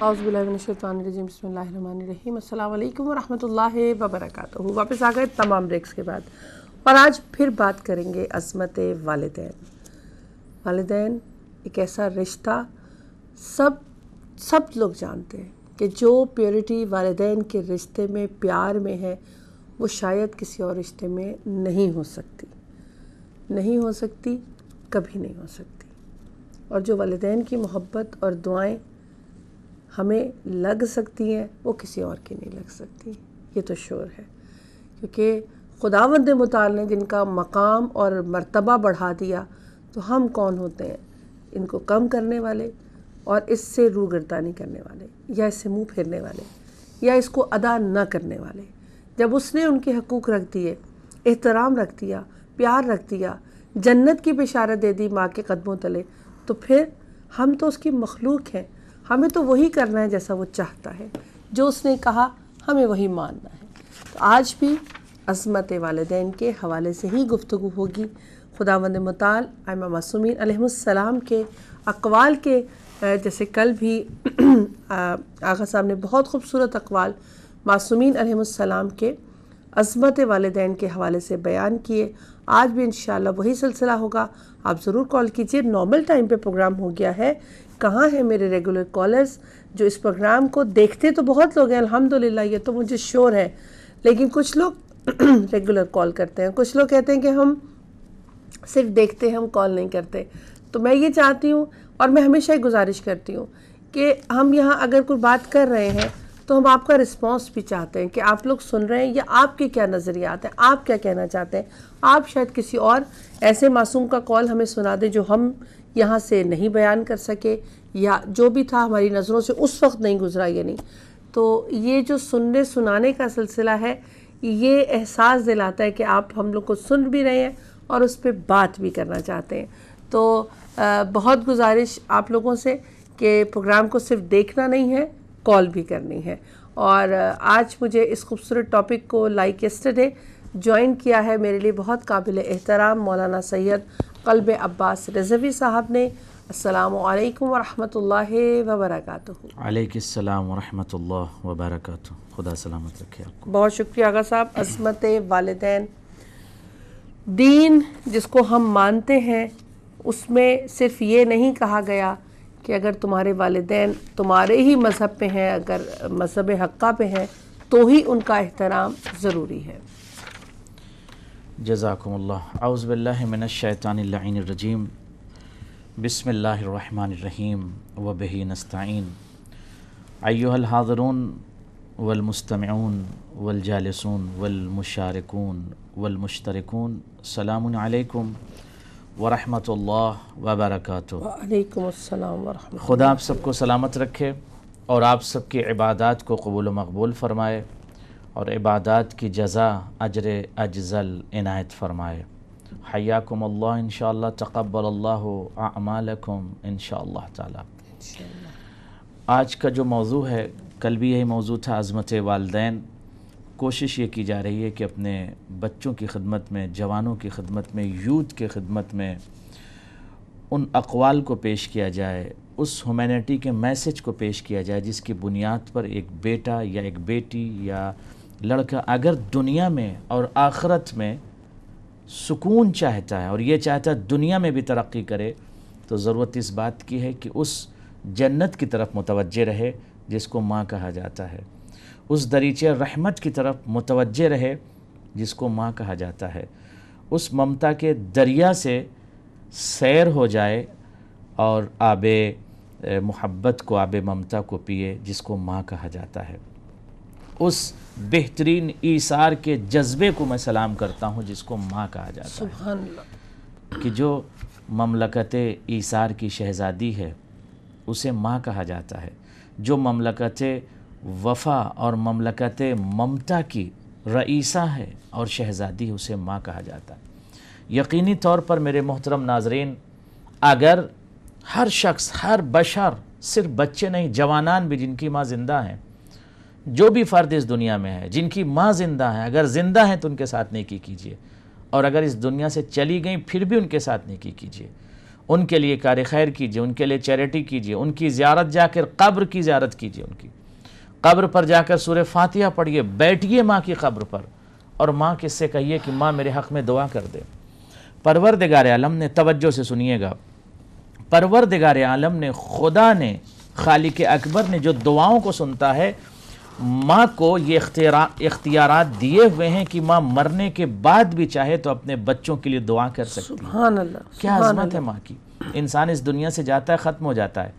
اعوذ باللہ من الشیطان الرجیم. بسم اللہ الرحمن الرحیم. السلام علیکم ورحمۃ اللہ وبرکاتہ. واپس آ گئے تمام بریکس کے بعد, اور آج پھر بات کریں گے عظمت والدین. والدین ایک ایسا رشتہ سب لوگ جانتے ہیں کہ جو پیورٹی والدین کے رشتے میں, پیار میں ہے, وہ شاید کسی اور رشتے میں نہیں ہو سکتی, کبھی نہیں ہو سکتی. اور جو والدین کی محبت اور دعائیں ہمیں لگ سکتی ہیں وہ کسی اور کی نہیں لگ سکتی. یہ تو شور ہے, کیونکہ خداوند متعال نے جن کا مقام اور مرتبہ بڑھا دیا, تو ہم کون ہوتے ہیں ان کو کم کرنے والے, اور اس سے روگردانی کرنے والے, یا اس سے منہ پھیرنے والے, یا اس کو ادا نہ کرنے والے. جب اس نے ان کے حقوق رکھ دیے, احترام رکھ دیا, پیار رکھ دیا, جنت کی بشارت دے دی ماں کے قدموں تلے, تو پھر ہم تو اس کی مخلوق ہیں. ہمیں تو وہی کرنا ہے جیسا وہ چاہتا ہے, جو اس نے کہا ہمیں وہی ماننا ہے. تو آج بھی عظمت والدین کے حوالے سے ہی گفتگو ہوگی. خداوند متعال ائمہ معصومین علیہم السلام کے اقوال کے, جیسے کل بھی آغا صاحب نے بہت خوبصورت اقوال معصومین علیہم السلام کے عظمت والدین کے حوالے سے بیان کیے. آج بھی انشاءاللہ وہی سلسلہ ہوگا. آپ ضرور کال کیجئے. نارمل ٹائم پہ پروگرام ہو گیا ہے. کہاں ہیں میرے ریگولر کالرز جو اس پروگرام کو دیکھتے؟ تو بہت لوگ ہیں الحمدللہ, یہ تو مجھے شور ہے, لیکن کچھ لوگ ریگولر کال کرتے ہیں. کچھ لوگ کہتے ہیں کہ ہم صرف دیکھتے ہیں, ہم کال نہیں کرتے. تو میں یہ چاہتی ہوں, اور میں ہمیشہ ہی گزارش کرتی ہوں کہ ہم یہاں اگر کوئی بات کر رہے ہیں تو ہم آپ کا رسپانس بھی چاہتے ہیں کہ آپ لوگ سن رہے ہیں یا آپ کے کیا نظریات ہیں, آپ کیا کہنا چاہتے ہیں. آپ شاید کسی اور ایسے معصوم کا کال ہمیں سنا دیں جو ہم یہاں سے نہیں بیان کر سکے, یا جو بھی تھا ہماری نظروں سے اس وقت نہیں گزرا. یہ نہیں, تو یہ جو سننے سنانے کا سلسلہ ہے, یہ احساس دلاتا ہے کہ آپ ہم لوگ کو سن بھی رہے ہیں اور اس پہ بات بھی کرنا چاہتے ہیں. تو بہت گزارش آپ لوگوں سے کہ پروگرام کو صرف دیکھنا نہیں ہے, کال بھی کرنی ہے. اور آج مجھے اس خوبصورت ٹاپک کو لائک یسٹرڈے جوائن کیا ہے میرے لیے بہت قابل احترام مولانا سید قلب عباس رضوی صاحب نے. السلام علیکم ورحمۃ اللہ وبرکاتہ. علیکم السلام ورحمۃ اللہ وبرکاتہ. خدا سلامت رکھے آپ کو. بہت شکریہ آغا صاحب. عظمت والدین, دین جس کو ہم مانتے ہیں, اس میں صرف یہ نہیں کہا گیا کہ اگر تمہارے والدین تمہارے ہی مذہب پہ ہیں، اگر مذہب حقہ پہ ہیں، تو ہی ان کا احترام ضروری ہے۔ جزاکم اللہ۔ اعوذ باللہ من الشیطان اللعین الرجیم، بسم اللہ الرحمن الرحیم وبہ نستعین۔ ایہا الحاضرون والمستمعون والجالسون والمشارکون والمشترکون، سلام علیکم ورحمۃ اللہ وبرکاتہ۔ وعلیکم السلام ورحمۃ اللہ۔ خدا آپ سب کو سلامت رکھے اور آپ سب کی عبادات کو قبول و مقبول فرمائے اور عبادات کی جزا اجر اجزل عنایت فرمائے۔ حیاکم اللہ انشاءاللہ، تقبل اللہ اعمالکم انشاءاللہ تعالی۔ آج کا جو موضوع ہے، کل بھی یہی موضوع تھا، عظمت والدین۔ کوشش یہ کی جا رہی ہے کہ اپنے بچوں کی خدمت میں، جوانوں کی خدمت میں، یوتھ کی خدمت میں ان اقوال کو پیش کیا جائے، اس ہیومینٹی کے میسج کو پیش کیا جائے جس کی بنیاد پر ایک بیٹا یا ایک بیٹی یا لڑکا اگر دنیا میں اور آخرت میں سکون چاہتا ہے اور یہ چاہتا ہے دنیا میں بھی ترقی کرے، تو ضرورت اس بات کی ہے کہ اس جنت کی طرف متوجہ رہے جس کو ماں کہا جاتا ہے، اس دریچے رحمت کی طرف متوجہ رہے جس کو ماں کہا جاتا ہے، اس ممتا کے دریا سے سیر ہو جائے اور آب محبت کو، آب ممتا کو پیے جس کو ماں کہا جاتا ہے۔ اس بہترین ایثار کے جذبے کو میں سلام کرتا ہوں جس کو ماں کہا جاتا ہے، سبحان اللہ۔ کہ جو مملکت ایثار کی شہزادی ہے اسے ماں کہا جاتا ہے، جو مملکت وفا اور مملکت ممتا کی رئیسہ ہے اور شہزادی ہے اسے ماں کہا جاتا ہے۔ یقینی طور پر میرے محترم ناظرین، اگر ہر شخص، ہر بشر، صرف بچے نہیں، جوانان بھی جن کی ماں زندہ ہیں، جو بھی فرد اس دنیا میں ہے جن کی ماں زندہ ہیں، اگر زندہ ہیں تو ان کے ساتھ نیکی کیجیے، اور اگر اس دنیا سے چلی گئیں پھر بھی ان کے ساتھ نیکی کیجیے، ان کے لیے کار خیر کیجیے، ان کے لیے چیریٹی کیجیے، ان کی زیارت جا کر قبر کی زیارت کیجیے، ان کی قبر پر جا کر سورہ فاتحہ پڑھیے، بیٹھیے ماں کی قبر پر اور ماں کس سے کہیے کہ ماں میرے حق میں دعا کر دے۔ پروردگار عالم نے، توجہ سے سنیے گا، پروردگار عالم نے، خدا نے، خالق اکبر نے جو دعاؤں کو سنتا ہے، ماں کو یہ اختیارات دیے ہوئے ہیں کہ ماں مرنے کے بعد بھی چاہے تو اپنے بچوں کے لیے دعا کر سکتی ہے۔ سبحان اللہ، کیا عظمت ہے ماں کی! انسان اس دنیا سے جاتا ہے، ختم ہو جاتا ہے،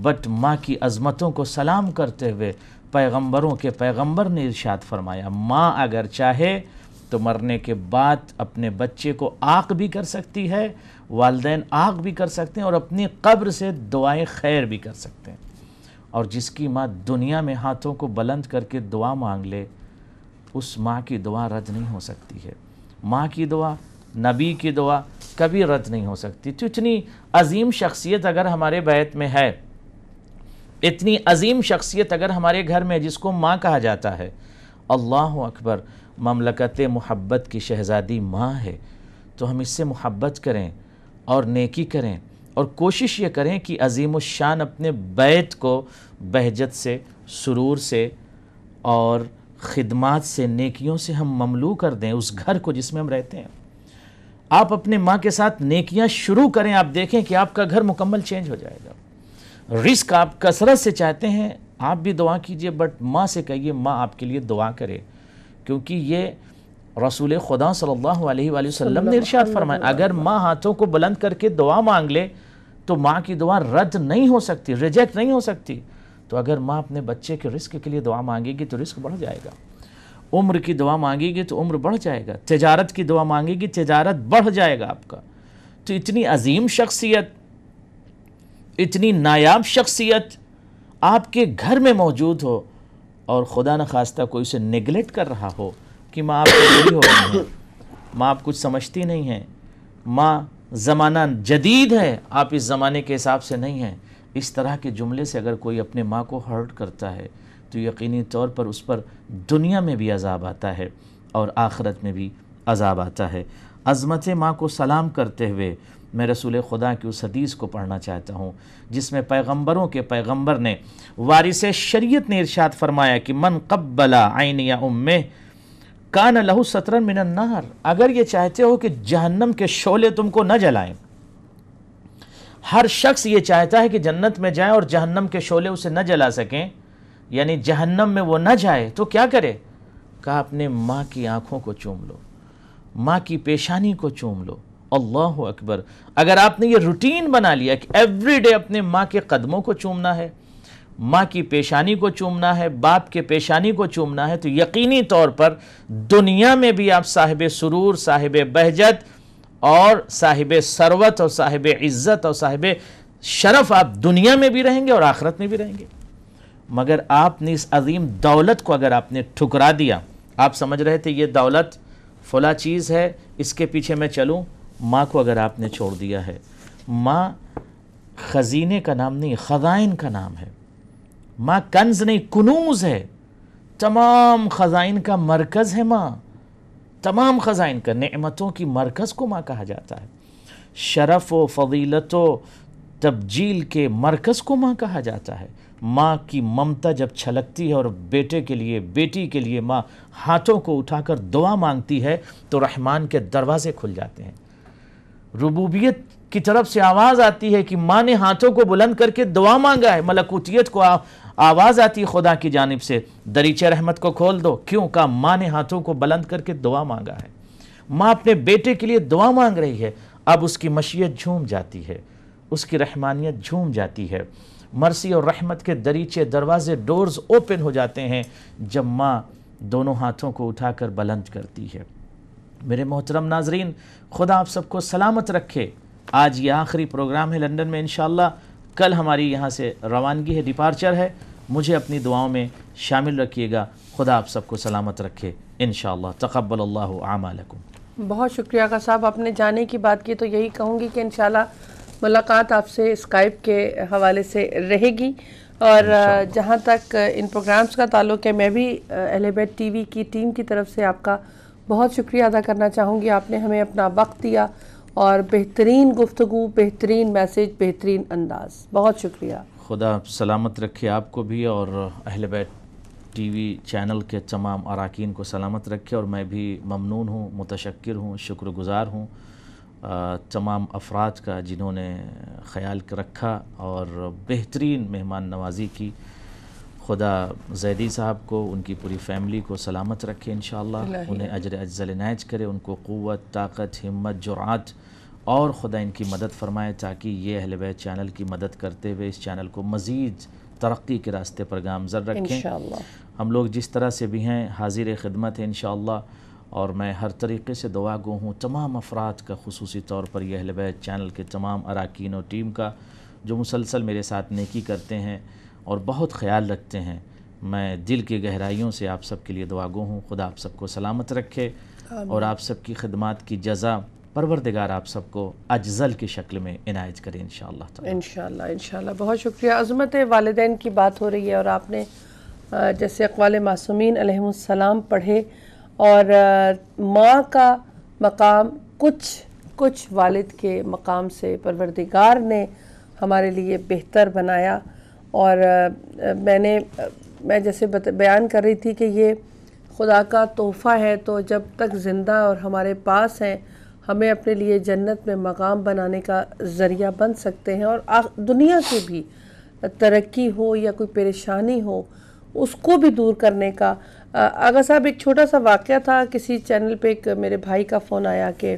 بٹ ماں کی عظمتوں کو سلام کرتے ہوئے پیغمبروں کے پیغمبر نے ارشاد فرمایا، ماں اگر چاہے تو مرنے کے بعد اپنے بچے کو عاق بھی کر سکتی ہے، والدین عاق بھی کر سکتے ہیں اور اپنی قبر سے دعائیں خیر بھی کر سکتے ہیں۔ اور جس کی ماں دنیا میں ہاتھوں کو بلند کر کے دعا مانگ لے، اس ماں کی دعا رد نہیں ہو سکتی ہے۔ ماں کی دعا، نبی کی دعا کبھی رد نہیں ہو سکتی۔ تو اتنی عظیم شخصیت اگر ہمارے بیت میں ہے، اتنی عظیم شخصیت اگر ہمارے گھر میں جس کو ماں کہا جاتا ہے، اللہ اکبر، مملکت محبت کی شہزادی ماں ہے، تو ہم اس سے محبت کریں اور نیکی کریں اور کوشش یہ کریں کہ عظیم الشان اپنے بیت کو بہجت سے، سرور سے اور خدمات سے، نیکیوں سے ہم مملو کر دیں اس گھر کو جس میں ہم رہتے ہیں۔ آپ اپنے ماں کے ساتھ نیکیاں شروع کریں، آپ دیکھیں کہ آپ کا گھر مکمل چینج ہو جائے گا۔ رزق آپ کثرت سے چاہتے ہیں، آپ بھی دعا کیجئے، بٹ ماں سے کہیے ماں آپ کے لیے دعا کرے، کیونکہ یہ رسول خدا صلی اللہ علیہ وآلہ وسلم نے ارشاد فرمایا، اگر ماں ہاتھوں کو بلند کر کے دعا مانگ لے تو ماں کی دعا رد نہیں ہو سکتی، ریجیکٹ نہیں ہو سکتی۔ تو اگر ماں اپنے بچے کے رزق کے لیے دعا مانگے گی تو رزق بڑھ جائے گا، عمر کی دعا مانگے گی تو عمر بڑھ جائے گا، تجارت کی دعا مانگے گی تجارت بڑھ جائے گا آپ کا۔ تو اتنی عظیم شخصیت، اتنی نایاب شخصیت آپ کے گھر میں موجود ہو اور خدا نخواستہ کوئی اسے نیگلیکٹ کر رہا ہو کہ ماں آپ کو بڑی ہو گئی ہے، ماں آپ کچھ سمجھتی نہیں ہیں، ماں زمانہ جدید ہے، آپ اس زمانے کے حساب سے نہیں ہیں، اس طرح کے جملے سے اگر کوئی اپنے ماں کو ہرٹ کرتا ہے تو یقینی طور پر اس پر دنیا میں بھی عذاب آتا ہے اور آخرت میں بھی عذاب آتا ہے۔ عظمت ماں کو سلام کرتے ہوئے میں رسول خدا کی اس حدیث کو پڑھنا چاہتا ہوں جس میں پیغمبروں کے پیغمبر نے، وارث شریعت نے ارشاد فرمایا کہ من قبل عین یا امہ کان لہ سترا من النار۔ اگر یہ چاہتے ہو کہ جہنم کے شعلے تم کو نہ جلائیں، ہر شخص یہ چاہتا ہے کہ جنت میں جائے اور جہنم کے شعلے اسے نہ جلا سکیں، یعنی جہنم میں وہ نہ جائے، تو کیا کرے؟ کہا اپنے ماں کی آنکھوں کو چوم لو، ماں کی پیشانی کو چوم لو۔ اللہ اکبر! اگر آپ نے یہ روٹین بنا لیا کہ ایوری ڈے اپنے ماں کے قدموں کو چومنا ہے، ماں کی پیشانی کو چومنا ہے، باپ کے پیشانی کو چومنا ہے، تو یقینی طور پر دنیا میں بھی آپ صاحب سرور، صاحب بہجت اور صاحب ثروت اور صاحب عزت اور صاحب شرف آپ دنیا میں بھی رہیں گے اور آخرت میں بھی رہیں گے۔ مگر آپ نے اس عظیم دولت کو اگر آپ نے ٹھکرا دیا، آپ سمجھ رہے تھے یہ دولت فلاں چیز ہے، اس کے پیچھے میں چلوں، ماں کو اگر آپ نے چھوڑ دیا ہے، ماں خزینے کا نام نہیں، خزائن کا نام ہے۔ ماں کنز نہیں، کنوز ہے، تمام خزائن کا مرکز ہے ماں، تمام خزائن کا، نعمتوں کی مرکز کو ماں کہا جاتا ہے، شرف و فضیلت و تبجیل کے مرکز کو ماں کہا جاتا ہے۔ ماں کی ممتا جب چھلکتی ہے اور بیٹے کے لیے، بیٹی کے لیے ماں ہاتھوں کو اٹھا کر دعا مانگتی ہے تو رحمان کے دروازے کھل جاتے ہیں، ربوبیت کی طرف سے آواز آتی ہے کہ ماں نے ہاتھوں کو بلند کر کے دعا مانگا ہے، ملکوتیت کو آواز آتی ہے خدا کی جانب سے، دریچے رحمت کو کھول دو۔ کیوں؟ کہا ماں نے ہاتھوں کو بلند کر کے دعا مانگا ہے، ماں اپنے بیٹے کے لیے دعا مانگ رہی ہے، اب اس کی مشیت جھوم جاتی ہے، اس کی رحمانیت جھوم جاتی ہے، مرسی اور رحمت کے دریچے، دروازے، ڈورز اوپن ہو جاتے ہیں جب ماں دونوں ہاتھوں کو اٹھا کر بلند کرتی ہے۔ میرے محترم ناظرین، خدا آپ سب کو سلامت رکھے۔ آج یہ آخری پروگرام ہے لندن میں، انشاءاللہ کل ہماری یہاں سے روانگی ہے، ڈپارچر ہے۔ مجھے اپنی دعاؤں میں شامل رکھیے گا۔ خدا آپ سب کو سلامت رکھے انشاءاللہ۔ تقبل اللہ اعمالکم۔ بہت شکریہ آقا صاحب، آپ نے جانے کی بات کی تو یہی کہوں گی کہ انشاءاللہ ملاقات آپ سے اسکائپ کے حوالے سے رہے گی، اور جہاں تک ان پروگرامز کا تعلق ہے، میں بھی اہل بیت ٹی وی کی ٹیم کی طرف سے آپ کا بہت شکریہ ادا کرنا چاہوں گی۔ آپ نے ہمیں اپنا وقت دیا اور بہترین گفتگو، بہترین میسج، بہترین انداز، بہت شکریہ۔ خدا سلامت رکھے آپ کو بھی، اور اہل بیت ٹی وی چینل کے تمام اراکین کو سلامت رکھے، اور میں بھی ممنون ہوں، متشکر ہوں، شکر گزار ہوں تمام افراد کا جنہوں نے خیال رکھا اور بہترین مہمان نوازی کی۔ خدا زیدی صاحب کو، ان کی پوری فیملی کو سلامت رکھے انشاءاللہ، انہیں اجر اجزل عنایت کرے، ان کو قوت، طاقت، ہمت، جرأت، اور خدا ان کی مدد فرمائے تاکہ یہ اہل بیت چینل کی مدد کرتے ہوئے اس چینل کو مزید ترقی کے راستے پر گامزن رکھیں انشاءاللہ۔ ہم لوگ جس طرح سے بھی ہیں حاضر خدمت ہیں انشاءاللہ، اور میں ہر طریقے سے دعا گو ہوں تمام افراد کا، خصوصی طور پر یہ اہل بیت چینل کے تمام اراکین اور ٹیم کا جو مسلسل میرے ساتھ نیکی کرتے ہیں اور بہت خیال رکھتے ہیں۔ میں دل کی گہرائیوں سے آپ سب کے لیے دعا گو ہوں، خدا آپ سب کو سلامت رکھے، اور آپ سب کی خدمات کی جزا پروردگار آپ سب کو اجزل کی شکل میں عنایت کرے انشاءاللہ۔ انشاءاللہ بہت شکریہ۔ عظمت والدین کی بات ہو رہی ہے، اور آپ نے جیسے اقوال معصومین علیہم السلام پڑھے، اور ماں کا مقام کچھ والد کے مقام سے پروردگار نے ہمارے لیے بہتر بنایا، اور میں جیسے بیان کر رہی تھی کہ یہ خدا کا تحفہ ہے، تو جب تک زندہ اور ہمارے پاس ہیں ہمیں اپنے لیے جنت میں مقام بنانے کا ذریعہ بن سکتے ہیں، اور دنیا کی بھی ترقی ہو یا کوئی پریشانی ہو اس کو بھی دور کرنے کا۔ آغا صاحب ایک چھوٹا سا واقعہ تھا، کسی چینل پہ ایک میرے بھائی کا فون آیا کہ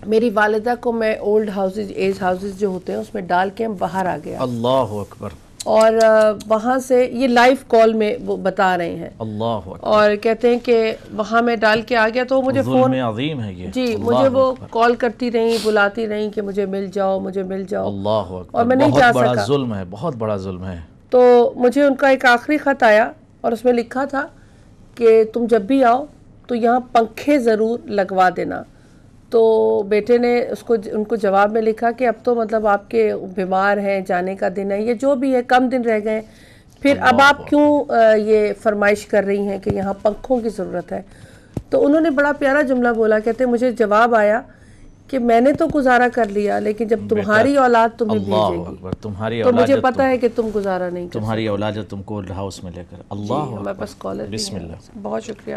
میری والدہ کو میں اولڈ ہاؤسز، ایج ہاؤسز جو ہوتے ہیں اس میں ڈال کے ہم باہر آ گیا۔ اللہ اکبر۔ اور وہاں سے یہ لائیو کال میں وہ بتا رہے ہیں، اللہ اکبر، اور کہتے ہیں کہ وہاں میں ڈال کے آ گیا تو مجھے فون، ظلم عظیم ہے یہ، جی مجھے وہ کال کرتی رہی، بلاتی رہی کہ مجھے مل جاؤ، مجھے مل جاؤ، اللہ اکبر، اور میں نہیں جا بہت بڑا سکا۔ ظلم ہے، بہت بڑا ظلم ہے۔ تو مجھے ان کا ایک آخری خط آیا، اور اس میں لکھا تھا کہ تم جب بھی آؤ تو یہاں پنکھے ضرور لگوا دینا۔ تو بیٹے نے ان کو جواب میں لکھا کہ اب تو مطلب آپ کے بیمار ہیں، جانے کا دن ہے، یہ جو بھی ہے، کم دن رہ گئے، پھر اب آپ کیوں یہ فرمائش کر رہی ہیں کہ یہاں پنکھوں کی ضرورت ہے؟ تو انہوں نے بڑا پیارا جملہ بولا، کہتے مجھے جواب آیا کہ میں نے تو گزارا کر لیا، لیکن جب تمہاری اولاد تمہیں بھیجے گی تو مجھے پتا ہے کہ تم گزارا نہیں کر، تمہاری اولاد تم کو اولڈ ہاؤس میں لے کر۔ اللہ ہمارے پاس کالر، بسم اللہ۔ بہت شکریہ۔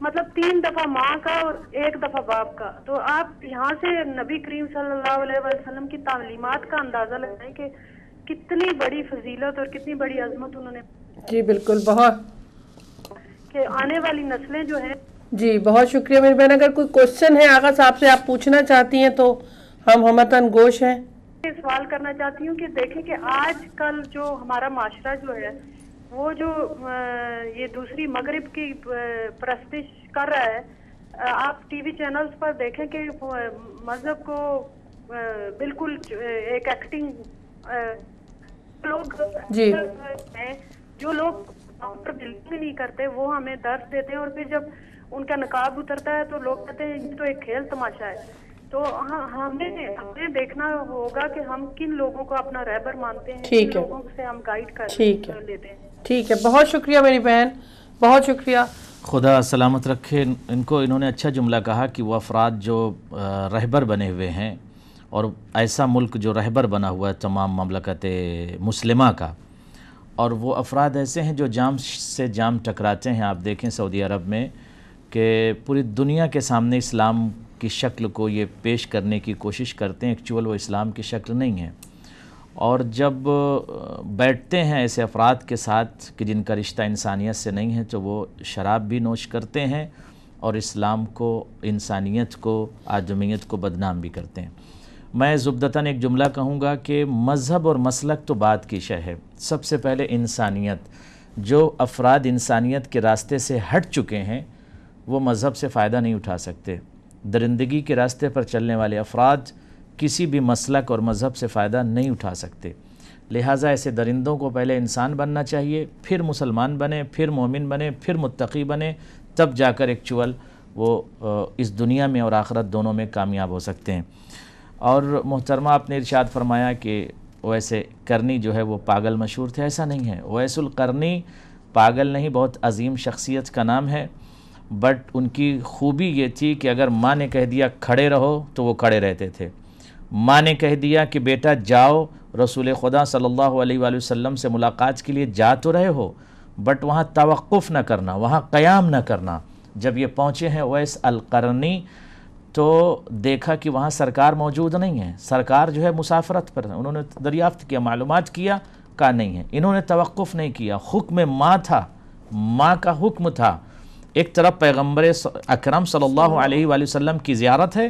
مطلب 3 دفعہ ماں کا اور 1 دفعہ باپ کا. تو آپ یہاں سے نبی کریم صلی اللہ علیہ وسلم کی تعلیمات کا اندازہ لگائیں کہ کتنی بڑی فضیلت اور کتنی بڑی عظمت انہوں نے. جی بالکل، بہت کہ آنے والی نسلیں جو ہیں. جی بہت شکریہ میری بہن. اگر کوئی کوشچن ہے آغا صاحب سے آپ پوچھنا چاہتی ہیں تو ہم ہمتاً گوش ہیں. سوال کرنا چاہتی ہوں کہ دیکھیں کہ آج کل جو ہمارا معاشرہ جو ہے وہ جو یہ دوسری مغرب کی پرستش کر رہا ہے. آپ ٹی وی چینلز پر دیکھیں کہ مذہب کو بالکل ایک ایکٹنگ لوگ جی ہیں جو لوگ بالکل نہیں کرتے وہ ہمیں درس دیتے ہیں، اور پھر جب ان کا نقاب اترتا ہے تو لوگ کہتے ہیں یہ تو ایک کھیل تماشا ہے. تو ہمیں دیکھنا ہوگا کہ ہم کن لوگوں کو اپنا رہبر مانتے ہیں، کن لوگوں سے ہم گائیڈ کر لیتے ہیں. ٹھیک ہے، بہت شکریہ میری بہن، بہت شکریہ. خدا سلامت رکھے ان کو. انہوں نے اچھا جملہ کہا کہ وہ افراد جو رہبر بنے ہوئے ہیں، اور ایسا ملک جو رہبر بنا ہوا ہے تمام مملکت مسلمہ کا، اور وہ افراد ایسے ہیں جو جام سے جام ٹکراتے ہیں. آپ دیکھیں سعودی عرب میں کہ پوری دنیا کے سامنے اسلام کی شکل کو یہ پیش کرنے کی کوشش کرتے ہیں، ایکچول وہ اسلام کی شکل نہیں ہے. اور جب بیٹھتے ہیں ایسے افراد کے ساتھ کہ جن کا رشتہ انسانیت سے نہیں ہے تو وہ شراب بھی نوش کرتے ہیں اور اسلام کو، انسانیت کو، آدمیت کو بدنام بھی کرتے ہیں. میں زبدتاً ایک جملہ کہوں گا کہ مذہب اور مسلک تو بات کی شے ہے، سب سے پہلے انسانیت. جو افراد انسانیت کے راستے سے ہٹ چکے ہیں وہ مذہب سے فائدہ نہیں اٹھا سکتے. درندگی کے راستے پر چلنے والے افراد کسی بھی مسلک اور مذہب سے فائدہ نہیں اٹھا سکتے. لہٰذا ایسے درندوں کو پہلے انسان بننا چاہیے، پھر مسلمان بنے، پھر مومن بنے، پھر متقی بنے، تب جا کر ایکچول وہ اس دنیا میں اور آخرت دونوں میں کامیاب ہو سکتے ہیں. اور محترمہ آپ نے ارشاد فرمایا کہ اویس قرنی جو ہے وہ پاگل مشہور تھے. ایسا نہیں ہے، اویس القرنی پاگل نہیں، بہت عظیم شخصیت کا نام ہے. بٹ ان کی خوبی یہ تھی کہ اگر ماں نے کہہ دیا کھڑے رہو تو وہ کھڑے رہتے تھے. ماں نے کہہ دیا کہ بیٹا جاؤ رسول خدا صلی اللہ علیہ وآلہ وسلم سے ملاقات کے لیے جا تو رہے ہو، بٹ وہاں توقف نہ کرنا، وہاں قیام نہ کرنا. جب یہ پہنچے ہیں اویس القرنی تو دیکھا کہ وہاں سرکار موجود نہیں ہے. سرکار جو ہے مسافرت پر. انہوں نے دریافت کیا، معلومات کیا، کہا نہیں ہے. انہوں نے توقف نہیں کیا. حکم ماں تھا، ماں کا حکم تھا. ایک طرف پیغمبر اکرم صلی اللہ علیہ وآلہ وسلم کی زیارت ہے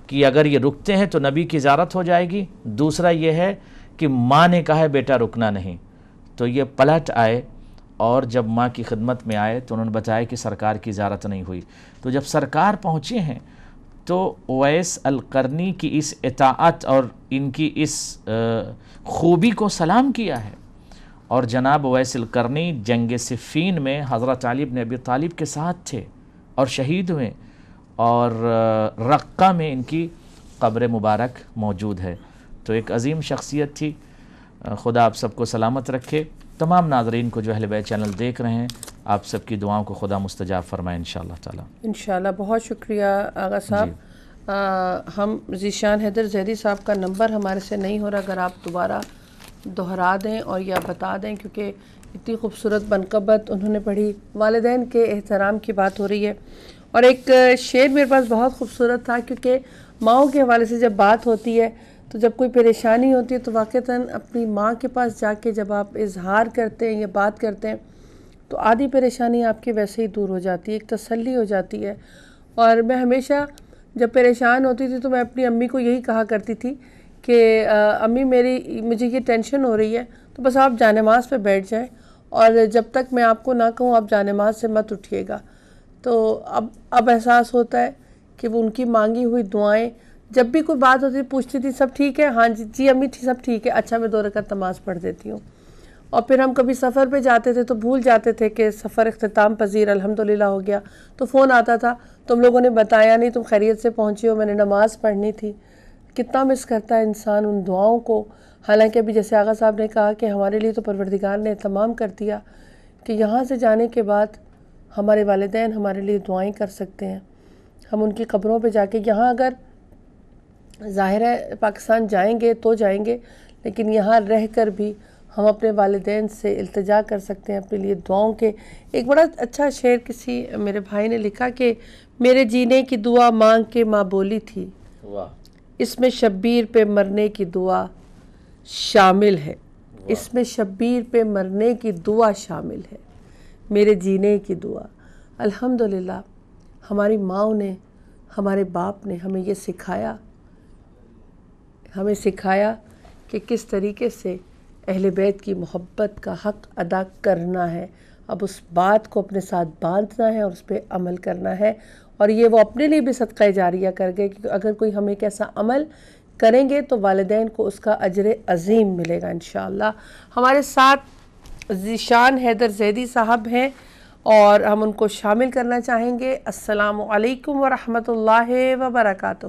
کہ اگر یہ رکتے ہیں تو نبی کی زیارت ہو جائے گی. دوسرا یہ ہے کہ ماں نے کہا ہے بیٹا رکنا نہیں. تو یہ پلٹ آئے اور جب ماں کی خدمت میں آئے تو انہوں نے بتایا کہ سرکار کی زیارت نہیں ہوئی. تو جب سرکار پہنچے ہیں تو اویس القرنی کی اس اطاعت اور ان کی اس خوبی کو سلام کیا ہے. اور جناب اویس القرنی جنگ صفین میں حضرت علی بن ابی طالب کے ساتھ تھے اور شہید ہوئے. اور رقہ میں ان کی قبر مبارک موجود ہے. تو ایک عظیم شخصیت تھی. خدا آپ سب کو سلامت رکھے. تمام ناظرین کو جو اہل بیت چینل دیکھ رہے ہیں، آپ سب کی دعاؤں کو خدا مستجاب فرمائے انشاءاللہ تعالی. انشاءاللہ. بہت شکریہ آغا صاحب. ہم ذیشان حیدر زیدی صاحب کا نمبر ہمارے سے نہیں ہو رہا، اگر آپ دوبارہ دہرا دیں اور یا بتا دیں، کیونکہ اتنی خوبصورت منقبت انہوں نے پڑھی. والدین کے احترام کی بات ہو رہی ہے. اور ایک شعر میرے پاس بہت خوبصورت تھا، کیونکہ ماؤں کے حوالے سے جب بات ہوتی ہے تو جب کوئی پریشانی ہوتی ہے تو واقعتاً اپنی ماں کے پاس جا کے جب آپ اظہار کرتے ہیں یا بات کرتے ہیں تو آدھی پریشانی آپ کی ویسے ہی دور ہو جاتی ہے، ایک تسلی ہو جاتی ہے. اور میں ہمیشہ جب پریشان ہوتی تھی تو میں اپنی امی کو یہی کہا کرتی تھی کہ امی مجھے یہ ٹینشن ہو رہی ہے تو بس آپ جانماز پہ بیٹھ جائیں اور جب تک میں آپ کو نہ کہوں آپ جانماز سے مت اٹھیے گا. تو اب احساس ہوتا ہے کہ وہ ان کی مانگی ہوئی دعائیں جب بھی کوئی بات ہوتی پوچھتی تھی سب ٹھیک ہے؟ ہاں جی امی سب ٹھیک ہے. اچھا میں 2 رکعت نماز پڑھ دیتی ہوں. اور پھر ہم کبھی سفر پہ جاتے تھے تو بھول جاتے تھے کہ سفر اختتام پذیر الحمدللہ ہو گیا. تو فون آتا تھا تم لوگوں نے بتایا نہیں، تم خیریت سے پہنچی ہو، میں نے نماز پڑھنی تھی. کتنا مس کرتا ہے انسان ان دعاؤں کو. حالانکہ ابھی جیسے آغا صاحب نے کہا کہ ہمارے لیے تو پروردگار نے اہتمام کر دیا کہ یہاں سے جانے کے بعد ہمارے والدین ہمارے لیے دعائیں کر سکتے ہیں. ہم ان کی قبروں پہ جا کے، یہاں اگر ظاہر ہے پاکستان جائیں گے تو جائیں گے، لیکن یہاں رہ کر بھی ہم اپنے والدین سے التجا کر سکتے ہیں اپنے لیے دعاؤں کے. ایک بڑا اچھا شعر کسی میرے بھائی نے لکھا کہ میرے جینے کی دعا مانگ کے ماں بولی تھی, اس میں شبیر پہ مرنے کی دعا شامل ہے, اس میں شبیر پہ مرنے کی دعا شامل ہے, میرے جینے کی دعا. الحمدللہ ہماری ماؤں نے, ہمارے باپ نے ہمیں یہ سکھایا کہ کس طریقے سے اہل بیت کی محبت کا حق ادا کرنا ہے. اب اس بات کو اپنے ساتھ باندھنا ہے اور اس پہ عمل کرنا ہے, اور یہ وہ اپنے لیے بھی صدقہ جاریہ کر گئے کہ اگر کوئی ہم ایک ایسا عمل کریں گے تو والدین کو اس کا اجر عظیم ملے گا انشاءاللہ. ہمارے ساتھ ذیشان حیدر زیدی صاحب ہیں اور ہم ان کو شامل کرنا چاہیں گے. السلام علیکم ورحمۃ اللہ وبرکاتہ.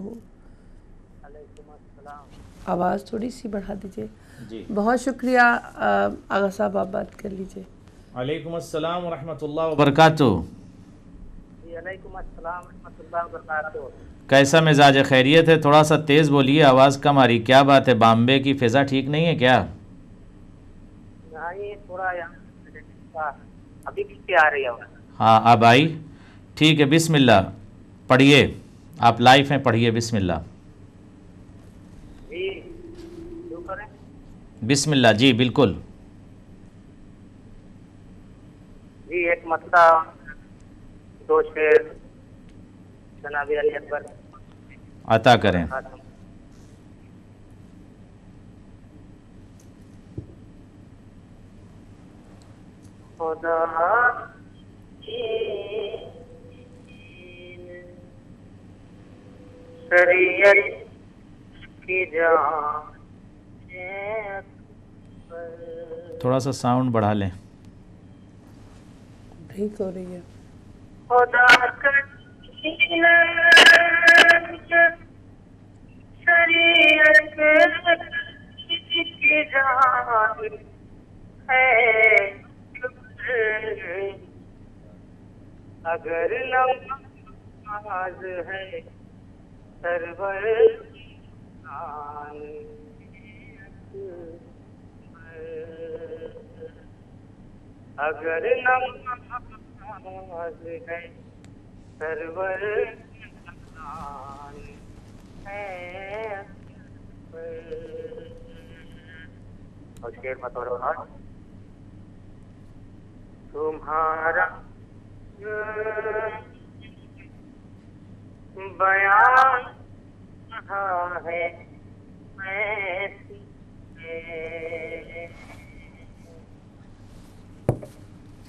آواز تھوڑی سی بڑھا دیجئے. جی بہت شکریہ آغا صاحب, آپ بات کر لیجئے. علیکم السلام ورحمۃ اللہ وبرکاتہ. وعلیکم السلام ورحمۃ اللہ وبرکاتہ. کیسا مزاج ہے؟ خیریت ہے؟ تھوڑا سا تیز بولیے, آواز کم آ رہی. کیا بات ہے, بامبے کی فضا ٹھیک نہیں ہے کیا؟ نہیں, تھوڑا یہاں ابھی بھی آ رہی ہے. ہاں اب آئی, ٹھیک ہے. بسم اللہ پڑھیے, آپ لائف ہیں, پڑھیے بسم اللہ. جی شروع کریں. بسم اللہ. جی بالکل. جی ایک مسئلہ, دو شعر جناب علی اکبر عطا کریں. خدا شریعت کی جان, تھوڑا سا ساؤنڈ بڑھا لیں. ٹھیک ہو رہی ہے. خدا شریعت کی جان ہے, اگر نماز ہے سرور اگر نماز ہے سرور ہے. اور شعر بطور تمہارا بیان ہے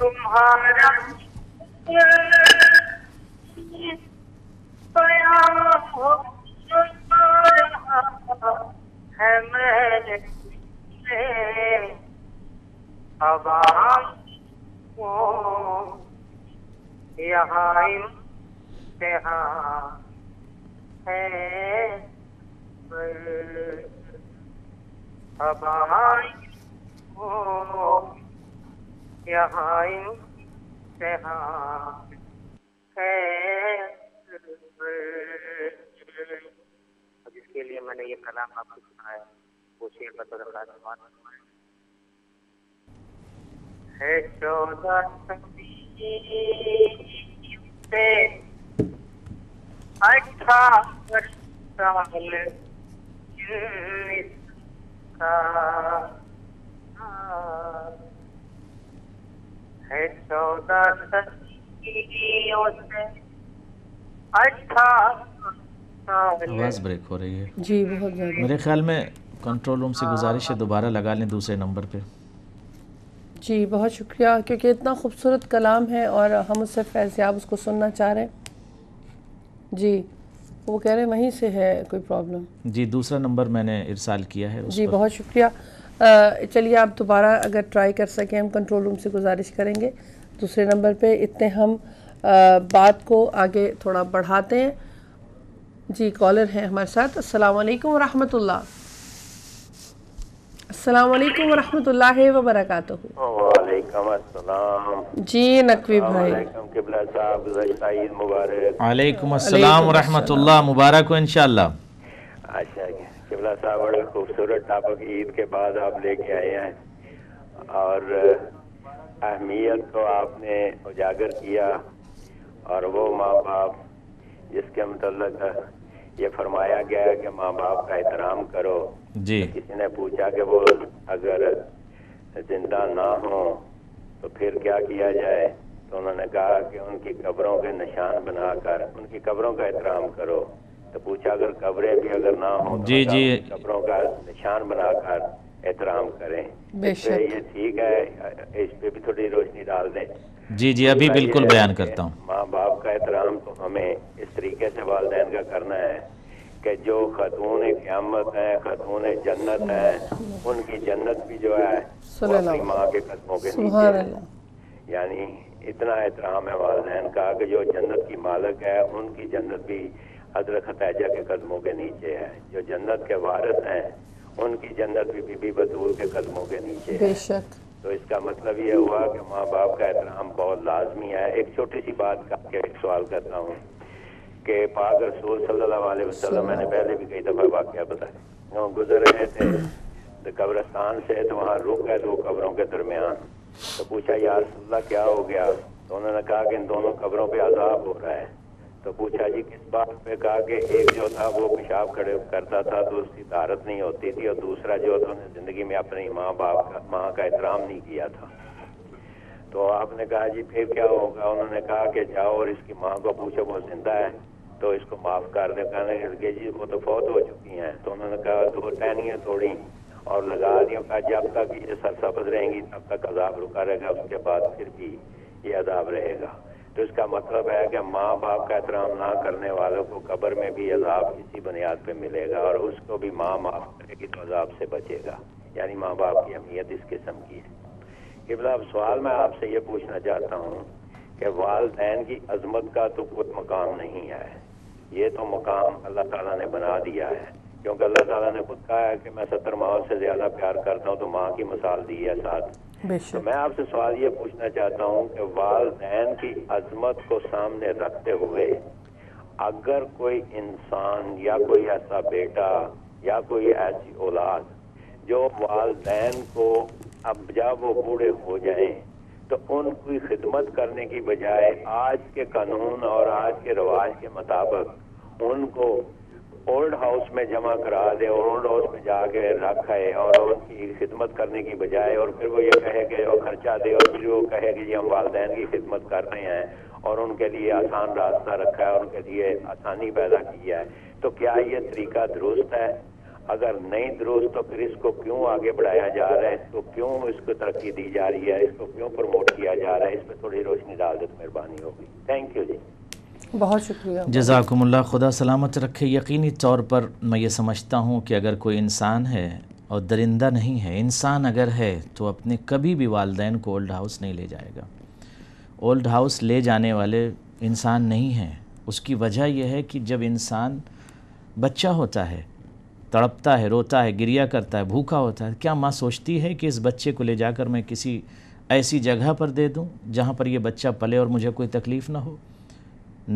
تمہارا بیان ہے میں عوام یہاں امتحان ہے, عوام یہاں امتحان ہے. جس کے لیے میں نے یہ کلام آپ کو سنایا وہ شعر بطور ہے 14 سے 18 سال کا ہے, 14 صدیوں سے 18 آواز بریک ہو رہی ہے. جی بہت زیادہ. میرے خیال میں کنٹرول روم سے گزارش ہے دوبارہ لگا لیں دوسرے نمبر پہ. جی بہت شکریہ, کیونکہ اتنا خوبصورت کلام ہے اور ہم اس سے فیضیاب اس کو سننا چاہ رہے ہیں. جی وہ کہہ رہے ہیں وہیں سے ہے کوئی پرابلم. جی دوسرا نمبر میں نے ارسال کیا ہے. جی بہت شکریہ. چلیے آپ دوبارہ اگر ٹرائی کر سکیں, ہم کنٹرول روم سے گزارش کریں گے دوسرے نمبر پہ. اتنے ہم بات کو آگے تھوڑا بڑھاتے ہیں. جی کالر ہیں ہمارے ساتھ. السلام علیکم ورحمۃ اللہ. السلام علیکم ورحمۃ اللہ وبرکاتہ. وعلیکم السلام. جی نقوی بھائی. قبلہ صاحب عید مبارک. وعلیکم السلام ورحمۃ اللہ, مبارک ہو انشاءاللہ. اچھا قبلہ صاحب بڑے خوبصورت ٹاپک عید کے بعد آپ لے کے آئے ہیں, اور اہمیت کو آپ نے اجاگر کیا، اور وہ ماں باپ جس کے متعلق یہ فرمایا گیا ہے کہ ماں باپ کا احترام کرو. جی کسی نے پوچھا کہ وہ اگر زندہ نہ ہوں تو پھر کیا کیا جائے، تو انہوں نے کہا کہ ان کی قبروں کے نشان بنا کر ان کی قبروں کا احترام کرو. تو پوچھا اگر قبریں بھی اگر نہ ہوں جی تو جی قبروں کا نشان بنا کر احترام کریں. بے اس پہ شک. یہ ٹھیک ہے، اس پہ بھی تھوڑی روشنی ڈال دیں. جی جی ابھی بالکل بیان کرتا ہوں. ماں باپ کا احترام تو ہمیں اس طریقے سے والدین کا کرنا ہے کہ جو خاتون قیامت ہیں، خاتون جنت ہیں، ان کی جنت بھی جو ہے وہ اپنی ماں کے قدموں کے نیچے سبحان ہے. اللہ. یعنی اتنا احترام ہے والدین کا کہ جو جنت کی مالک ہے ان کی جنت بھی حضرت خدیجہ کے قدموں کے نیچے ہے. جو جنت کے وارث ہیں ان کی جنت بھی بی بی بطول کے قدموں کے نیچے ہے. بے شک. تو اس کا مطلب یہ ہوا کہ ماں باپ کا احترام بہت لازمی ہے. ایک چھوٹی سی بات کا کے ایک سوال کرتا ہوں کہ پاک رسول صلی اللہ علیہ وسلم، میں نے پہلے بھی کئی دفعہ واقعہ بتایا، وہ گزر رہے تھے تو قبرستان سے، تو وہاں رک گئے دو قبروں کے درمیان. تو پوچھا یا رسول اللہ کیا ہو گیا؟ تو انہوں نے کہا کہ ان دونوں قبروں پہ عذاب ہو رہا ہے. تو پوچھا جی کس بات پہ؟ کہا کہ ایک جو تھا وہ پیشاب کھڑے کرتا تھا تو اس کی طہارت نہیں ہوتی تھی، اور دوسرا جو تھا انہوں نے زندگی میں اپنی ماں کا احترام نہیں کیا تھا. تو آپ نے کہا جی پھر کیا ہوگا؟ انہوں نے کہا کہ جاؤ اور اس کی ماں کو پوچھو وہ زندہ ہے تو اس کو معاف کر دیں. کہنے لگے جی وہ تو فوت ہو چکی ہیں. تو انہوں نے کہا دو ٹہنیاں توڑی اور لگا دیا. کہا جب تک یہ سرسبز رہیں گی تب تک عذاب رکا رہے گا، اس کے بعد پھر بھی یہ عذاب رہے گا. تو اس کا مطلب ہے کہ ماں باپ کا احترام نہ کرنے والوں کو قبر میں بھی عذاب اسی بنیاد پہ ملے گا، اور اس کو بھی ماں معاف کرے گی تو عذاب سے بچے گا. یعنی ماں باپ کی اہمیت اس قسم کی ہے. قبلہ اب سوال میں آپ سے یہ پوچھنا چاہتا ہوں کہ والدین کی عظمت کا تو کوئی مقام نہیں ہے، یہ تو مقام اللہ تعالیٰ نے بنا دیا ہے، کیونکہ اللہ تعالیٰ نے خود کہا ہے کہ میں 70 ماؤں سے زیادہ پیار کرتا ہوں، تو ماں کی مثال دی ہے ساتھ. تو میں آپ سے سوال یہ پوچھنا چاہتا ہوں کہ والدین کی عظمت کو سامنے رکھتے ہوئے اگر کوئی انسان یا کوئی ایسا بیٹا یا کوئی ایسی اولاد جو والدین کو اب جب وہ بوڑھے ہو جائیں تو ان کی خدمت کرنے کی بجائے آج کے قانون اور آج کے رواج کے مطابق ان کو اولڈ ہاؤس میں جمع کرا دے اور اولڈ ہاؤس میں جا کے رکھے اور ان کی خدمت کرنے کی بجائے، اور پھر وہ یہ کہے کہ وہ خرچہ دے اور پھر وہ کہے کہ جی ہم والدین کی خدمت کر رہے ہیں اور ان کے لیے آسان راستہ رکھا ہے اور ان کے لیے آسانی پیدا کی ہے، تو کیا یہ طریقہ درست ہے؟ اگر نہیں درست تو پھر اس کو کیوں آگے بڑھایا جا رہا ہے؟ اس کو کیوں اس کو ترقی دی جا رہی ہے؟ اس کو کیوں پروموٹ کیا جا رہا ہے؟ اس پہ تھوڑی روشنی ڈال دے تو مہربانی ہوگی. تھینک یو جی. بہت شکریہ. جزاکم اللہ، خدا سلامت رکھے. یقینی طور پر میں یہ سمجھتا ہوں کہ اگر کوئی انسان ہے اور درندہ نہیں ہے، انسان اگر ہے تو اپنے کبھی بھی والدین کو اولڈ ہاؤس نہیں لے جائے گا. اولڈ ہاؤس لے جانے والے انسان نہیں ہیں. اس کی وجہ یہ ہے کہ جب انسان بچہ ہوتا ہے، تڑپتا ہے، روتا ہے، گریا کرتا ہے، بھوکا ہوتا ہے، کیا ماں سوچتی ہے کہ اس بچے کو لے جا کر میں کسی ایسی جگہ پر دے دوں جہاں پر یہ بچہ پلے اور مجھے کوئی تکلیف نہ ہو؟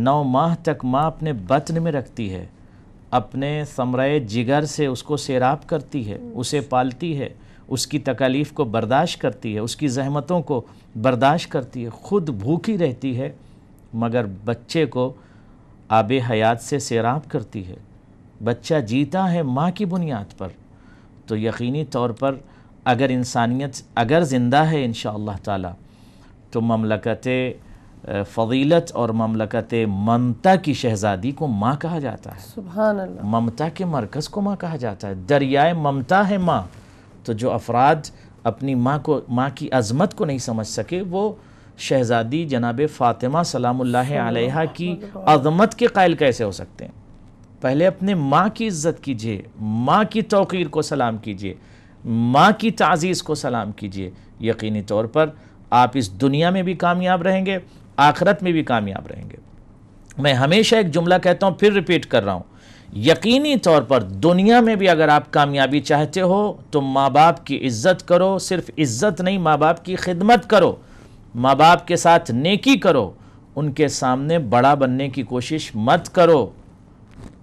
9 ماہ تک ماں اپنے بطن میں رکھتی ہے، اپنے ثمرہ جگر سے اس کو سیراب کرتی ہے، اسے پالتی ہے، اس کی تکالیف کو برداشت کرتی ہے، اس کی زحمتوں کو برداشت کرتی ہے، خود بھوکی رہتی ہے مگر بچے کو آب حیات سے سیراب کرتی ہے. بچہ جیتا ہے ماں کی بنیاد پر. تو یقینی طور پر اگر انسانیت اگر زندہ ہے انشاءاللہ تعالی تو مملکت فضیلت اور مملکت ممتا کی شہزادی کو ماں کہا جاتا ہے. سبحان اللہ. ممتا کے مرکز کو ماں کہا جاتا ہے. دریائے ممتا ہے ماں. تو جو افراد اپنی ماں کی عظمت کو نہیں سمجھ سکے وہ شہزادی جناب فاطمہ سلام اللہ علیہا کی عظمت کے قائل کیسے ہو سکتے ہیں؟ پہلے اپنے ماں کی عزت کیجئے، ماں کی توقیر کو سلام کیجئے، ماں کی تعزیز کو سلام کیجئے. یقینی طور پر آپ اس دنیا میں بھی کامیاب رہیں گے، آخرت میں بھی کامیاب رہیں گے. میں ہمیشہ ایک جملہ کہتا ہوں، پھر ریپیٹ کر رہا ہوں، یقینی طور پر دنیا میں بھی اگر آپ کامیابی چاہتے ہو تو ماں باپ کی عزت کرو. صرف عزت نہیں، ماں باپ کی خدمت کرو، ماں باپ کے ساتھ نیکی کرو، ان کے سامنے بڑا بننے کی کوشش مت کرو.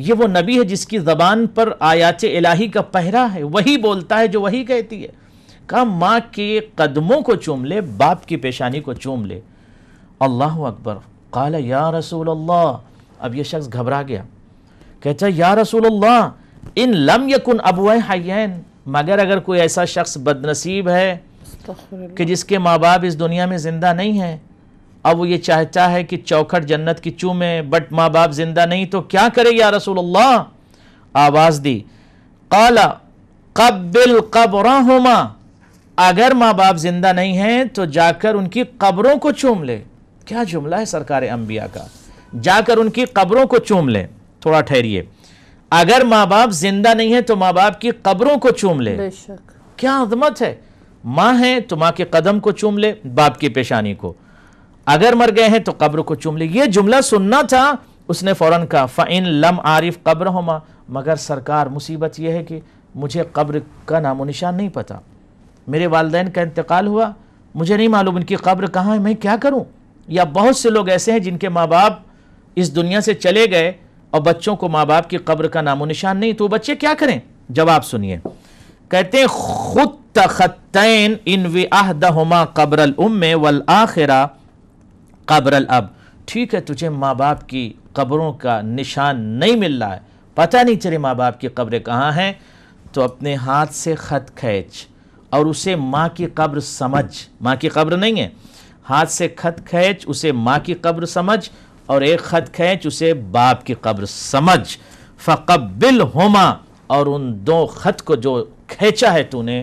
یہ وہ نبی ہے جس کی زبان پر آیات الہی کا پہرا ہے، وہی بولتا ہے جو وہی کہتی ہے. کہا ماں کے قدموں کو چوم لے، باپ کی پیشانی کو چوم لے. اللہ اکبر. قال یا رسول اللہ. اب یہ شخص گھبرا گیا، کہتا ہے یا رسول اللہ ان لم یکن ابوئے حیین، مگر اگر کوئی ایسا شخص بدنصیب ہے کہ جس کے ماں باپ اس دنیا میں زندہ نہیں ہیں، اب وہ یہ چاہتا ہے کہ چوکھٹ جنت کی چومے بٹ ماں باپ زندہ نہیں، تو کیا کرے یا رسول اللہ؟ آواز دی. قال قبل قبرہما، اگر ماں باپ زندہ نہیں ہیں تو جا کر ان کی قبروں کو چوم لے. کیا جملہ ہے سرکار انبیاء کا، جا کر ان کی قبروں کو چوم لے. تھوڑا ٹھہریے، اگر ماں باپ زندہ نہیں ہیں تو ماں باپ کی قبروں کو چوم لے. بے شک کیا عظمت ہے. ماں ہے تو ماں کے قدم کو چوم لے، باپ کی پیشانی کو. اگر مر گئے ہیں تو قبر کو چوم لے. یہ جملہ سننا تھا. اس نے فوراً کہا فَإِن لَمْ عَارِف قَبْرَهُمَا، مگر سرکار مصیبت یہ ہے کہ مجھے قبر کا نام و نشان نہیں پتا. میرے والدین کا انتقال ہوا، مجھے نہیں معلوم ان کی قبر کہاں ہے، میں کیا کروں؟ یا بہت سے لوگ ایسے ہیں جن کے ماں باپ اس دنیا سے چلے گئے اور بچوں کو ماں باپ کی قبر کا نام و نشان نہیں، تو بچے کیا کریں؟ جواب سنیے. کہتے ہیں خُطَّ خَطَّيْن اِنْ وِعَهْدَهُمَا قَبْرَ الْأُمِّ وَالْآخِرَةِ قبر الاب. ٹھیک ہے تجھے ماں باپ کی قبروں کا نشان نہیں مل رہا ہے، پتہ نہیں تیرے ماں باپ کی قبریں کہاں ہیں، تو اپنے ہاتھ سے خط کھینچ اور اسے ماں کی قبر سمجھ. ماں کی قبر نہیں ہے، ہاتھ سے خط کھینچ اسے ماں کی قبر سمجھ، اور ایک خط کھینچ اسے باپ کی قبر سمجھ. فقبلہما، اور ان دو خط کو جو کھینچا ہے تو نے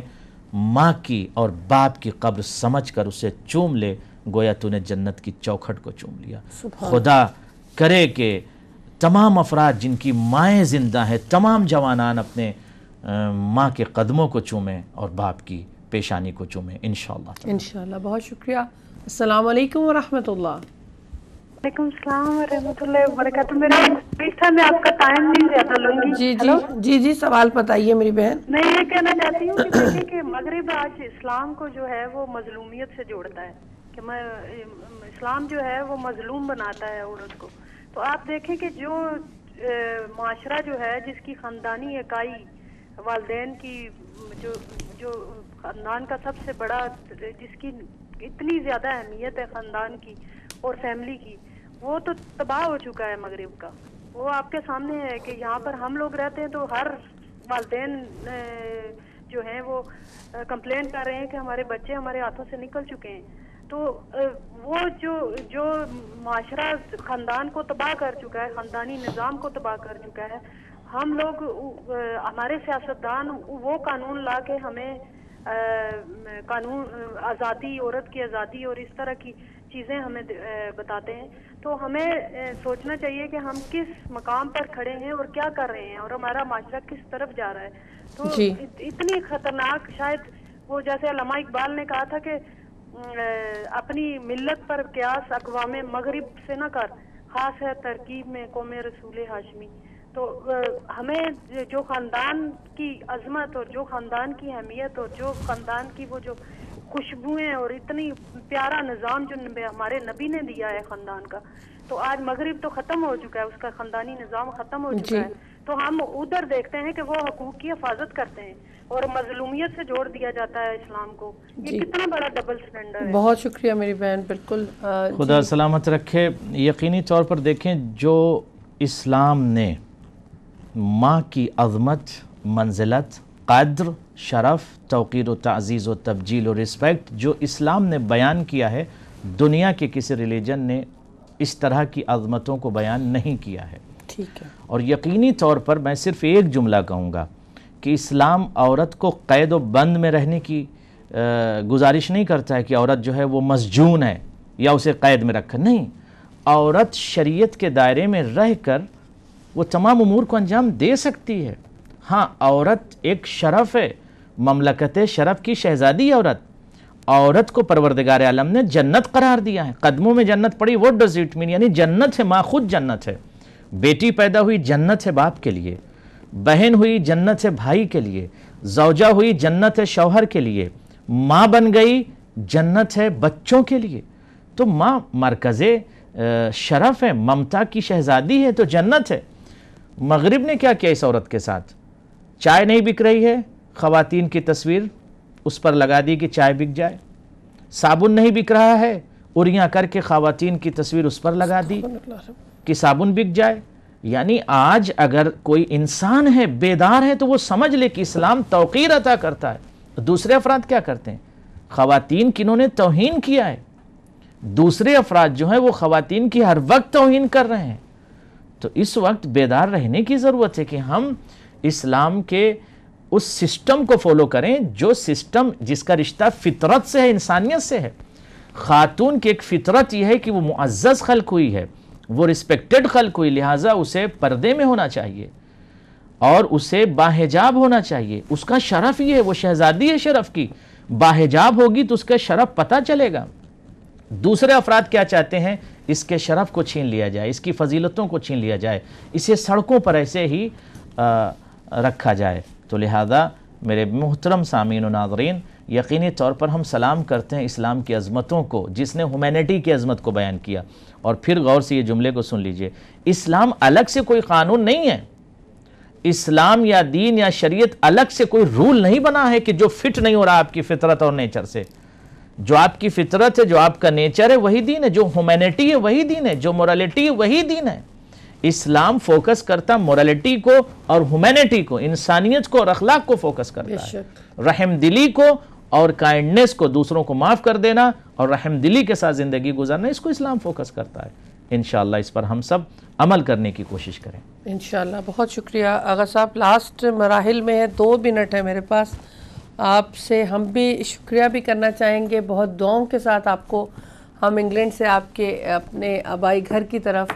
ماں کی اور باپ کی قبر سمجھ کر اسے چوم لے، گویا تو نے جنت کی چوکھٹ کو چوم لیا. خدا کرے کہ تمام افراد جن کی مائیں زندہ ہیں، تمام جوانان اپنے ماں کے قدموں کو چومیں اور باپ کی پیشانی کو چومیں انشاءاللہ. انشاءاللہ. بہت شکریہ. السلام علیکم ورحمۃ اللہ. وعلیکم السلام ورحمۃ اللہ وبرکاتہ. میرا تھا، میں آپ کا ٹائم نہیں زیادہ لوں گی. جی جی جی جی سوال بتائیے میری بہن. میں یہ کہنا چاہتی ہوں کہ دیکھیں کہ مغرب آج اسلام کو جو ہے وہ مظلومیت سے جوڑتا ہے، کہ اسلام جو ہے وہ مظلوم بناتا ہے عورت کو. تو آپ دیکھیں کہ جو معاشرہ جو ہے جس کی خاندانی اکائی والدین کی جو خاندان کا سب سے بڑا، جس کی اتنی زیادہ اہمیت ہے خاندان کی اور فیملی کی، وہ تو تباہ ہو چکا ہے مغرب کا. وہ آپ کے سامنے ہے کہ یہاں پر ہم لوگ رہتے ہیں تو ہر والدین جو ہیں وہ کمپلین کر رہے ہیں کہ ہمارے بچے ہمارے ہاتھوں سے نکل چکے ہیں. تو وہ جو معاشرہ خاندان کو تباہ کر چکا ہے، خاندانی نظام کو تباہ کر چکا ہے، ہم لوگ ہمارے سیاستدان وہ قانون لا کے ہمیں قانون آزادی، عورت کی آزادی اور اس طرح کی چیزیں ہمیں بتاتے ہیں. تو ہمیں سوچنا چاہیے کہ ہم کس مقام پر کھڑے ہیں اور کیا کر رہے ہیں اور ہمارا معاشرہ کس طرف جا رہا ہے. تو اتنی خطرناک، شاید وہ جیسے علامہ اقبال نے کہا تھا کہ اپنی ملت پر قیاس اقوام مغرب سے نہ کر، خاص ہے ترکیب میں قوم رسول ہاشمی. تو ہمیں جو خاندان کی عظمت اور جو خاندان کی اہمیت اور جو خاندان کی وہ جو خوشبوئیں اور اتنی پیارا نظام جو ہمارے نبی نے دیا ہے خاندان کا، تو آج مغرب تو ختم ہو چکا ہے، اس کا خاندانی نظام ختم ہو چکا ہے. تو ہم ادھر دیکھتے ہیں کہ وہ حقوق کی حفاظت کرتے ہیں اور مظلومیت سے جوڑ دیا جاتا ہے اسلام کو. یہ کتنا بڑا ڈبل سٹینڈرڈ ہے. بہت شکریہ میری بہن. بالکل خدا سلامت رکھے. یقینی طور پر دیکھیں، جو اسلام نے ماں کی عظمت، منزلت، قدر، شرف، توقیر و تعزیز و تبجیل و رسپیکٹ جو اسلام نے بیان کیا ہے، دنیا کے کسی ریلیجن نے اس طرح کی عظمتوں کو بیان نہیں کیا ہے. ٹھیک ہے. اور یقینی طور پر میں صرف ایک جملہ کہوں گا کہ اسلام عورت کو قید و بند میں رہنے کی گزارش نہیں کرتا ہے کہ عورت جو ہے وہ مسجون ہے یا اسے قید میں رکھا. نہیں، عورت شریعت کے دائرے میں رہ کر وہ تمام امور کو انجام دے سکتی ہے. ہاں، عورت ایک شرف ہے، مملکت شرف کی شہزادی عورت. عورت کو پروردگار عالم نے جنت قرار دیا ہے، قدموں میں جنت پڑی. what does it mean؟ یعنی جنت ہے، ماں خود جنت ہے. بیٹی پیدا ہوئی جنت ہے باپ کے لیے، بہن ہوئی جنت ہے بھائی کے لیے، زوجہ ہوئی جنت ہے شوہر کے لیے، ماں بن گئی جنت ہے بچوں کے لیے. تو ماں مرکز شرف ہے، ممتا کی شہزادی ہے، تو جنت ہے. مغرب نے کیا کیا اس عورت کے ساتھ؟ چائے نہیں بک رہی ہے، خواتین کی تصویر اس پر لگا دی کہ چائے بک جائے. صابن نہیں بک رہا ہے، اریاں کر کے خواتین کی تصویر اس پر لگا دی کہ صابن بک جائے. یعنی آج اگر کوئی انسان ہے بیدار ہے تو وہ سمجھ لے کہ اسلام توقیر عطا کرتا ہے. دوسرے افراد کیا کرتے ہیں؟ خواتین کی انہوں نے توہین کیا ہے. دوسرے افراد جو ہیں وہ خواتین کی ہر وقت توہین کر رہے ہیں. تو اس وقت بیدار رہنے کی ضرورت ہے کہ ہم اسلام کے اس سسٹم کو فالو کریں جو سسٹم جس کا رشتہ فطرت سے ہے، انسانیت سے ہے. خاتون کی ایک فطرت یہ ہے کہ وہ معزز خلق ہوئی ہے، وہ رسپیکٹڈ خلق ہوئی، لہٰذا اسے پردے میں ہونا چاہیے اور اسے باحجاب ہونا چاہیے. اس کا شرف یہ ہے، وہ شہزادی ہے شرف کی. باحجاب ہوگی تو اس کا شرف پتہ چلے گا. دوسرے افراد کیا چاہتے ہیں؟ اس کے شرف کو چھین لیا جائے، اس کی فضیلتوں کو چھین لیا جائے، اسے سڑکوں پر ایسے ہی رکھا جائے. تو لہذا میرے محترم سامعین و ناظرین، یقینی طور پر ہم سلام کرتے ہیں اسلام کی عظمتوں کو، جس نے ہیومینٹی کی عظمت کو بیان کیا. اور پھر غور سے یہ جملے کو سن لیجئے، اسلام الگ سے کوئی قانون نہیں ہے. اسلام یا دین یا شریعت الگ سے کوئی رول نہیں بنا ہے کہ جو فٹ نہیں ہو رہا آپ کی فطرت اور نیچر سے. جو آپ کی فطرت ہے، جو آپ کا نیچر ہے وہی دین ہے، جو ہیومینٹی ہے وہی دین ہے، جو مورالٹی ہے وہی دین ہے. اسلام فوکس کرتا مورالٹی کو اور ہیومینٹی کو، انسانیت کو اور اخلاق کو فوکس کرتا ہے. رحم دلی کو اور کائنڈنس کو، دوسروں کو معاف کر دینا اور رحم دلی کے ساتھ زندگی گزارنا، اس کو اسلام فوکس کرتا ہے. انشاءاللہ اس پر ہم سب عمل کرنے کی کوشش کریں انشاءاللہ. بہت شکریہ آغا صاحب. لاسٹ مراحل میں ہے، 2 منٹ ہے میرے پاس. آپ سے ہم بھی شکریہ بھی کرنا چاہیں گے، بہت دعاؤں کے ساتھ آپ کو ہم انگلینڈ سے آپ کے اپنے آبائی گھر کی طرف،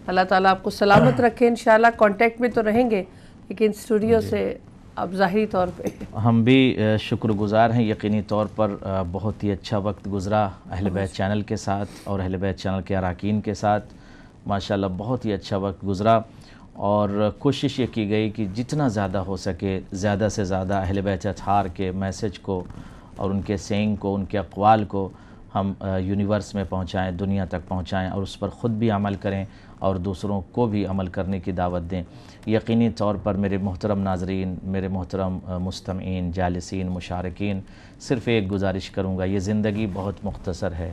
اللہ تعالیٰ آپ کو سلامت رکھے. انشاءاللہ کانٹیکٹ میں تو رہیں گے، لیکن اسٹوڈیو سے اب ظاہری طور پہ ہم بھی شکر گزار ہیں. یقینی طور پر بہت ہی اچھا وقت گزرا اہل بیت چینل کے ساتھ اور اہل بیت چینل کے اراکین کے ساتھ. ماشاءاللہ بہت ہی اچھا وقت گزرا اور کوشش یہ کی گئی کہ جتنا زیادہ ہو سکے زیادہ سے زیادہ اہل بیت اطہار کے میسج کو اور ان کے سینگ کو، ان کے اقوال کو ہم یونیورس میں پہنچائیں، دنیا تک پہنچائیں اور اس پر خود بھی عمل کریں اور دوسروں کو بھی عمل کرنے کی دعوت دیں. یقینی طور پر میرے محترم ناظرین، میرے محترم مستمعین، جالسین، مشارکین، صرف ایک گزارش کروں گا، یہ زندگی بہت مختصر ہے،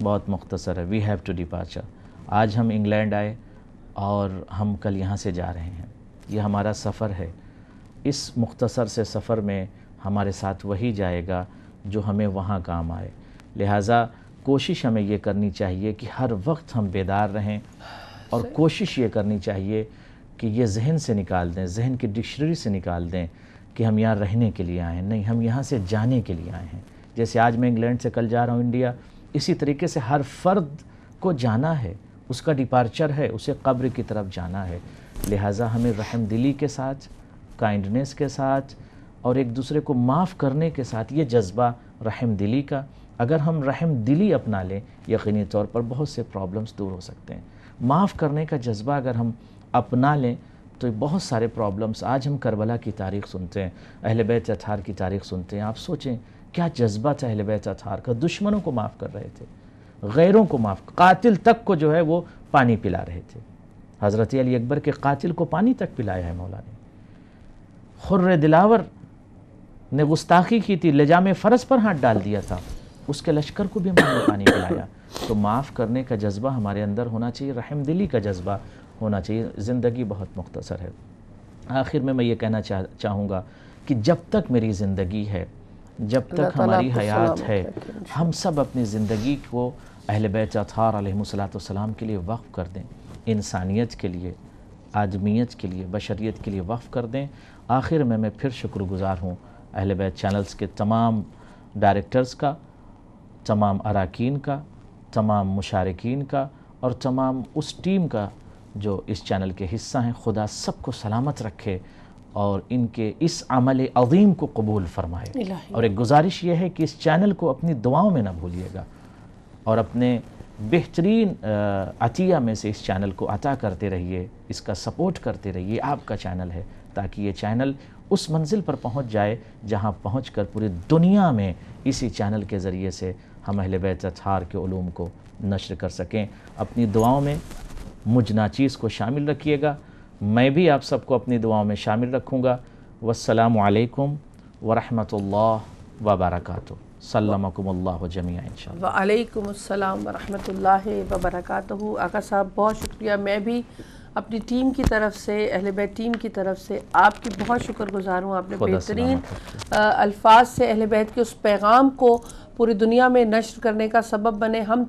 بہت مختصر ہے. We have to departure. آج ہم انگلینڈ آئے اور ہم کل یہاں سے جا رہے ہیں. یہ ہمارا سفر ہے. اس مختصر سے سفر میں ہمارے ساتھ وہی جائے گا جو ہمیں وہاں کام آئے. لہٰذا کوشش ہمیں یہ کرنی چاہیے کہ ہر وقت ہم بیدار رہیں اور کوشش یہ کرنی چاہیے کہ یہ ذہن سے نکال دیں، ذہن کی ڈکشنری سے نکال دیں کہ ہم یہاں رہنے کے لیے آئے ہیں. نہیں، ہم یہاں سے جانے کے لیے آئے ہیں. جیسے آج میں انگلینڈ سے کل جا رہا ہوں انڈیا، اسی طریقے سے ہر فرد کو جانا ہے، اس کا ڈپارچر ہے، اسے قبر کی طرف جانا ہے. لہٰذا ہمیں رحم دلی کے ساتھ، کائنڈنس کے ساتھ اور ایک دوسرے کو معاف کرنے کے ساتھ، یہ جذبہ رحم دلی کا اگر ہم رحم دلی اپنا لیں، یقینی طور پر بہت سے پرابلمز دور ہو سکتے ہیں. معاف کرنے کا جذبہ اگر ہم اپنا لیں تو بہت سارے پرابلمز، آج ہم کربلا کی تاریخ سنتے ہیں، اہل بیت اطہار کی تاریخ سنتے ہیں. آپ سوچیں کیا جذبہ تھا اہل بیت اطہار کا. دشمنوں کو معاف کر رہے تھے، غیروں کو معاف، قاتل تک کو جو ہے وہ پانی پلا رہے تھے. حضرت علی اکبر کے قاتل کو پانی تک پلایا ہے مولا نے. خر دلاور نے گستاخی کی تھی، لجام فرس پر ہاتھ ڈال دیا تھا، اس کے لشکر کو بھی ہم نے پانی پلایا. تو معاف کرنے کا جذبہ ہمارے اندر ہونا چاہیے، رحم دلی کا جذبہ ہونا چاہیے. زندگی بہت مختصر ہے. آخر میں یہ کہنا چاہوں گا کہ جب تک میری زندگی ہے، جب تک ہماری حیات ہے، ہم سب اپنی زندگی کو اہل بیت اطہار علیہم السلام کے لیے وقف کر دیں، انسانیت کے لیے، آدمیت کے لیے، بشریت کے لیے وقف کر دیں. آخر میں پھر شکر گزار ہوں اہل بیت چینلز کے تمام ڈائریکٹرز کا، تمام اراکین کا، تمام مشارکین کا اور تمام اس ٹیم کا جو اس چینل کے حصہ ہیں. خدا سب کو سلامت رکھے اور ان کے اس عمل عظیم کو قبول فرمائے. اور ایک گزارش یہ ہے کہ اس چینل کو اپنی دعاؤں میں نہ بھولیے گا اور اپنے بہترین عطیہ میں سے اس چینل کو عطا کرتے رہیے، اس کا سپورٹ کرتے رہیے. آپ کا چینل ہے تاکہ یہ چینل اس منزل پر پہنچ جائے جہاں پہنچ کر پوری دنیا میں اسی چینل کے ذریعے سے ہم اہل بیت اطہار کے علوم کو نشر کر سکیں. اپنی دعاؤں میں مجھ ناچیز کو شامل رکھیے گا. میں بھی آپ سب کو اپنی دعاؤں میں شامل رکھوں گا. والسلام علیکم ورحمۃ اللہ وبرکاتہ. سلمکم اللہ جمیعا انشاءاللہ. وعلیکم السلام ورحمۃ اللہ وبرکاتہ. آقا صاحب بہت شکریہ. میں بھی اپنی ٹیم کی طرف سے، اہل بیت ٹیم کی طرف سے آپ کی بہت شکر گزار ہوں. آپ نے بہترین الفاظ سے اہل بیت کے اس پیغام کو پوری دنیا میں نشر کرنے کا سبب بنے، ہم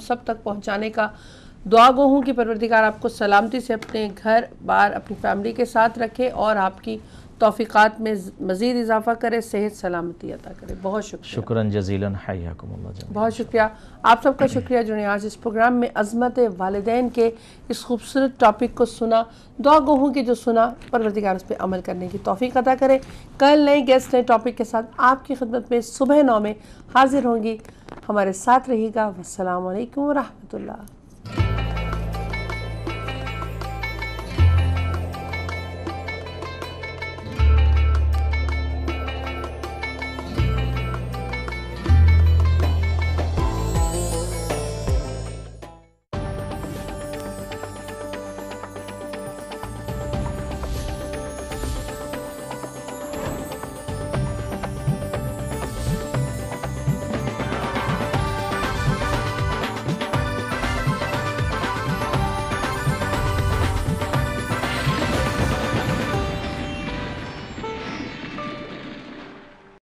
سب تک پہنچانے کا. دعا گو ہوں کہ پروردگار آپ کو سلامتی سے اپنے گھر بار اپنی فیملی کے ساتھ رکھے اور آپ کی توفیقات میں مزید اضافہ کرے، صحت سلامتی عطا کرے. بہت شکریہ. شکراً جزیلاً. حیاکم اللہ جمیعا. بہت شکریہ. آپ سب کا شکریہ جنہیں آج اس پروگرام میں عظمت والدین کے اس خوبصورت ٹاپک کو سنا. دعا گو ہوں کہ جو سنا پروردگار اس پہ عمل کرنے کی توفیق عطا کرے. کل نئے گیسٹ نئے ٹاپک کے ساتھ آپ کی خدمت میں صبح 9 میں حاضر ہوں گی. ہمارے ساتھ رہیے گا. والسلام علیکم ورحمۃ اللہ.